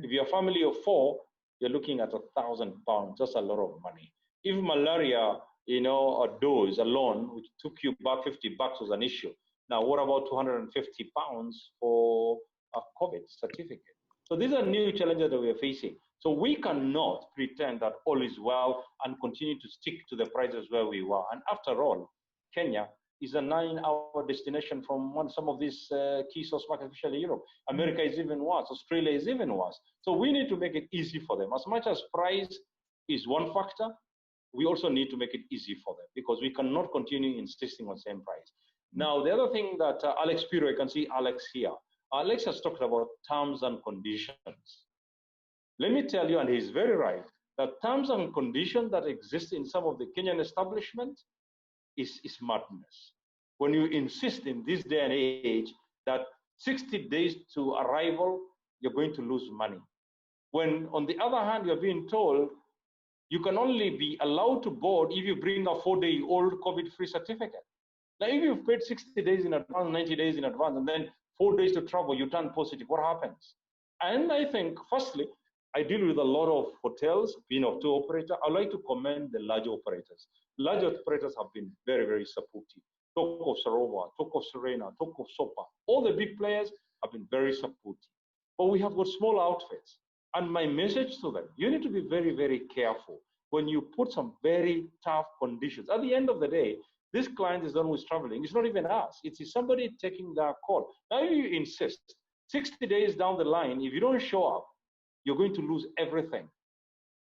If you're a family of 4, you're looking at 1,000 pounds, just a lot of money. If malaria, a dose alone, which took you back 50 bucks was an issue. Now, what about 250 pounds for a COVID certificate? So these are new challenges that we are facing. So we cannot pretend that all is well and continue to stick to the prices where we were. And after all, Kenya is a 9-hour destination from some of these key source markets, especially Europe. America is even worse. Australia is even worse. So we need to make it easy for them. As much as price is one factor, we also need to make it easy for them, because we cannot continue insisting on same price. Now, the other thing that Alex Piro, I can see Alex here. Alex has talked about terms and conditions. Let me tell you, and he's very right, that terms and conditions that exist in some of the Kenyan establishments is madness. When you insist in this day and age that 60 days to arrival, you're going to lose money. When, on the other hand, you're being told you can only be allowed to board if you bring a 4-day-old COVID-free certificate. Now, if you've paid 60 days in advance, 90 days in advance, and then 4 days to travel, you turn positive, what happens? And I think, firstly, I deal with a lot of hotels, being of tour operator. I'd like to commend the large operators. Large operators have been very, very supportive. Talk of Sarova, talk of Serena, talk of Sopa. All the big players have been very supportive. But we have got small outfits. And my message to them, you need to be very, very careful when you put some very tough conditions. At the end of the day, this client is the one who's traveling. It's not even us. It's somebody taking their call. Now, if you insist, 60 days down the line, if you don't show up, you're going to lose everything.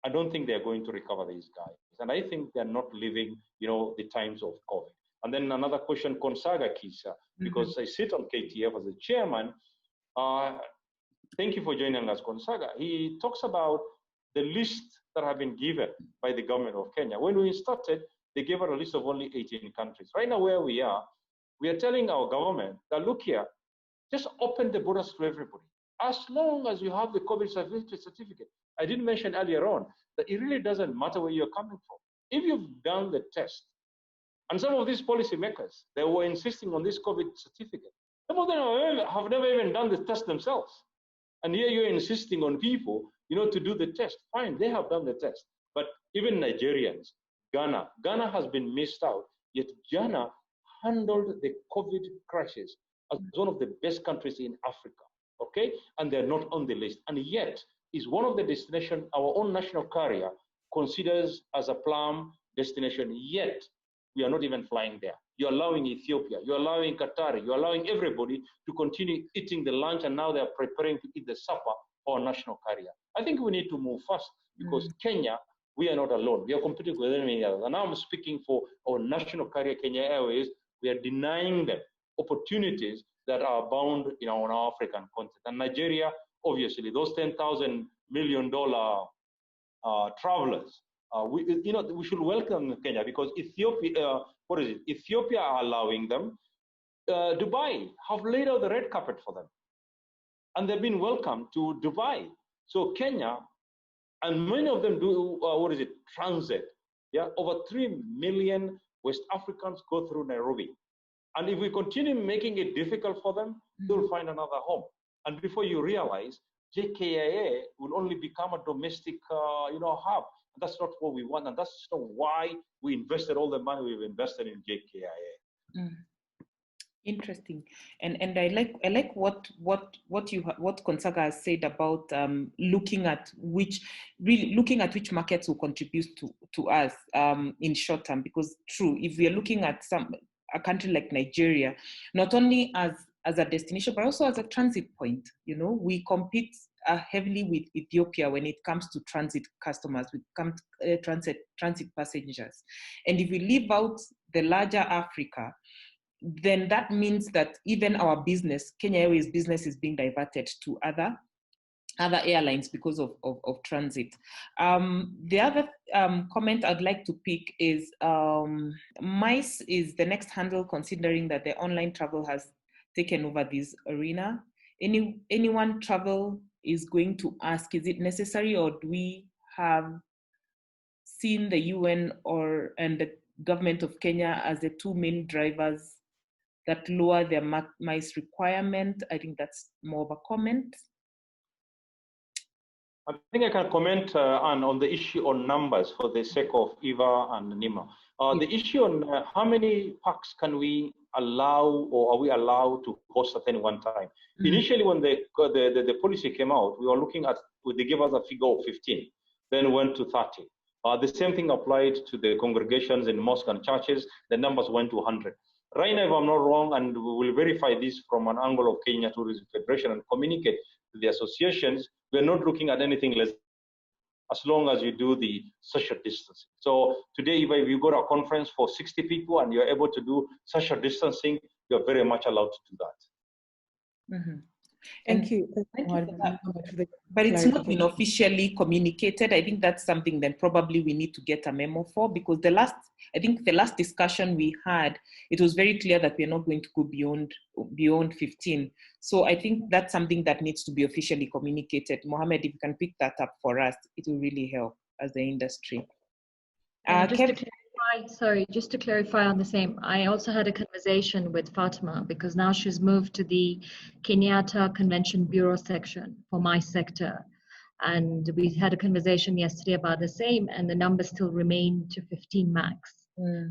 I don't think they're going to recover these guys. And I think they're not living, the times of COVID. And then another question, Konsaga Kisa, because I sit on KTF as a chairman. Thank you for joining us, Konsaga. He talks about the list that have been given by the government of Kenya. When we started, they gave us a list of only 18 countries. Right now, where we are telling our government that, look here, just open the borders to everybody. As long as you have the COVID certificate. I did mention earlier on that it really doesn't matter where you're coming from. If you've done the test, and some of these policymakers, they were insisting on this COVID certificate. Some of them have never even done the test themselves. And here you're insisting on people, to do the test. Fine, they have done the test. But even Nigerians, Ghana has been missed out. Yet Ghana handled the COVID crisis as one of the best countries in Africa. Okay, and they're not on the list, and yet is one of the destinations our own national carrier considers as a plum destination. Yet we are not even flying there. You're allowing Ethiopia, you're allowing Qatar, you're allowing everybody to continue eating the lunch, and now they're preparing to eat the supper for our national carrier. I think we need to move fast, because Kenya we are not alone. We are competing with many others. And now I'm speaking for our national carrier, Kenya Airways. We are denying them opportunities that are bound on our African continent. And Nigeria, obviously, those $10,000 million travelers, we should welcome Kenya, because Ethiopia, Ethiopia are allowing them. Dubai have laid out the red carpet for them, and they've been welcomed to Dubai. So Kenya, and many of them do transit. Yeah, over 3 million West Africans go through Nairobi, and if we continue making it difficult for them, they'll find another home. And before you realize, JKIA will only become a domestic, hub. And that's not what we want, and that's not why we invested all the money we've invested in JKIA. Interesting, and I like what Konsaga has said about looking at which markets will contribute to us in short term. Because true, if we are looking at a country like Nigeria, not only as a destination but also as a transit point, we compete heavily with Ethiopia when it comes to transit customers, transit passengers, and if we leave out the larger Africa, then that means that even our business, Kenya Airways business, is being diverted to other airlines because of transit. The other comment I'd like to pick is MICE is the next handle, considering that the online travel has taken over this arena. Anyone travel is going to ask, is it necessary, or do we have seen the UN and the government of Kenya as the two main drivers that lower their MICE requirement? I think that's more of a comment. I think I can comment on the issue on numbers for the sake of Eva and Nima. The issue on how many packs can we allow, or are we allowed to host at any one time? Initially, when the policy came out, we were looking at, they gave us a figure of 15, then went to 30. The same thing applied to the congregations in mosques and churches. The numbers went to 100. Right now, if I'm not wrong, and we will verify this from an angle of Kenya Tourism Federation and communicate to the associations, we're not looking at anything less, as long as you do the social distancing. So today, if you go to a conference for 60 people and you're able to do social distancing, you're very much allowed to do that. Thank you. But it's not been officially communicated. I think that's something then probably we need to get a memo for, because the last discussion we had, it was very clear that we're not going to go beyond 15. So I think that's something that needs to be officially communicated. Mohammed, if you can pick that up for us, it will really help as the industry. Just to clarify on the same, I also had a conversation with Fatima, because now she's moved to the Kenyatta Convention Bureau section for my sector. And we had a conversation yesterday about the same, and the numbers still remain to 15 max.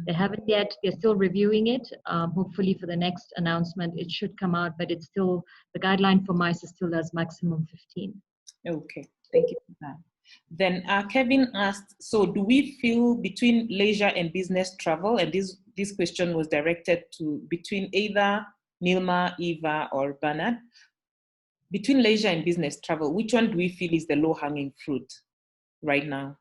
They haven't yet, they're still reviewing it. Hopefully for the next announcement, it should come out, but it's still, the guideline for MICE is still as maximum 15. Okay, thank you for that. Then Kevin asked, so do we feel between leisure and business travel, and this question was directed to between either Nilma, Eva, or Bernard, between leisure and business travel, which one do we feel is the low-hanging fruit right now?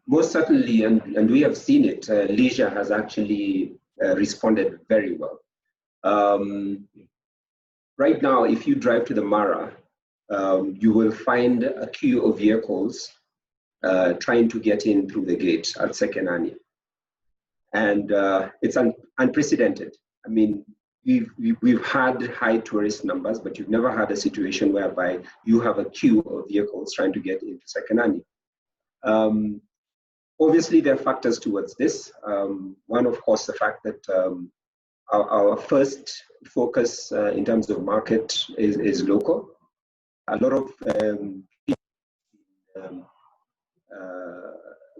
Most certainly, and we have seen it, leisure has actually responded very well. Right now, if you drive to the Mara, you will find a queue of vehicles trying to get in through the gate at Sekenani. And it's unprecedented. I mean, we've had high tourist numbers, but you've never had a situation whereby you have a queue of vehicles trying to get into Sekenani. Obviously, there are factors towards this. One, of course, the fact that our first focus in terms of market is local. A lot of people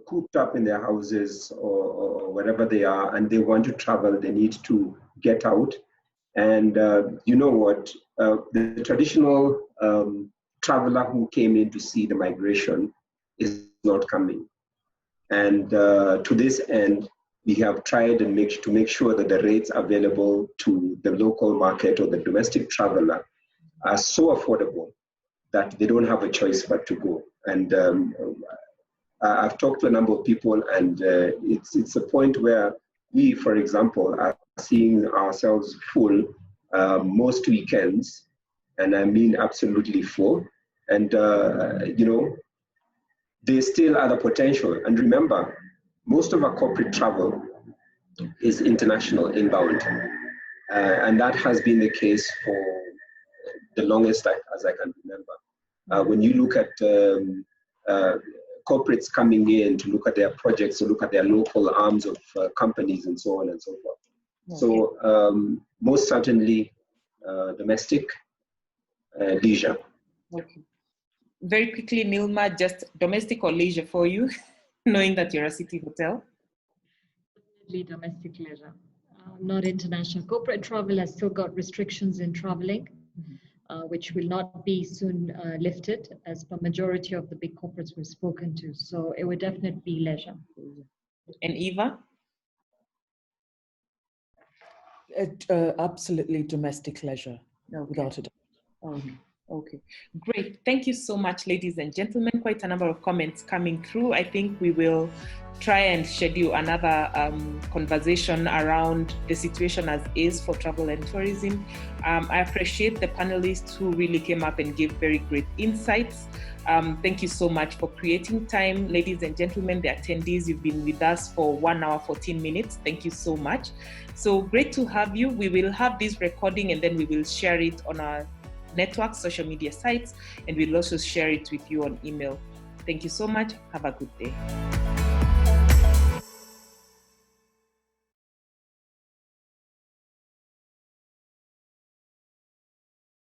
cooped up in their houses or wherever they are, and they want to travel, they need to get out. And you know what? The traditional traveler who came in to see the migration is not coming. And to this end, we have tried to make sure that the rates available to the local market or the domestic traveler are so affordable that they don't have a choice but to go. And I've talked to a number of people, and it's a point where we, for example, are seeing ourselves full most weekends, and I mean absolutely full. And there's still other potential. And remember, most of our corporate travel is international, inbound. And that has been the case for the longest time, as I can remember. When you look at corporates coming in to look at their projects, to look at their local arms of companies and so on and so forth. Okay. So most certainly domestic leisure. Okay. Very quickly, Nilma, just domestic or leisure for you, knowing that you're a city hotel? Definitely domestic leisure, not international. Corporate travel has still got restrictions in traveling, which will not be soon lifted as per majority of the big corporates we've spoken to. So it would definitely be leisure. And Eva? Absolutely domestic leisure, without a doubt. Okay, great. Thank you so much, ladies and gentlemen. Quite a number of comments coming through. I think we will try and schedule another conversation around the situation as is for travel and tourism. I appreciate the panelists who really came up and gave very great insights. Thank you so much for creating time. Ladies and gentlemen, the attendees, you've been with us for 1 hour, 14 minutes. Thank you so much. So great to have you. We will have this recording and then we will share it on our network, social media sites, and we'll also share it with you on email. Thank you so much. Have a good day.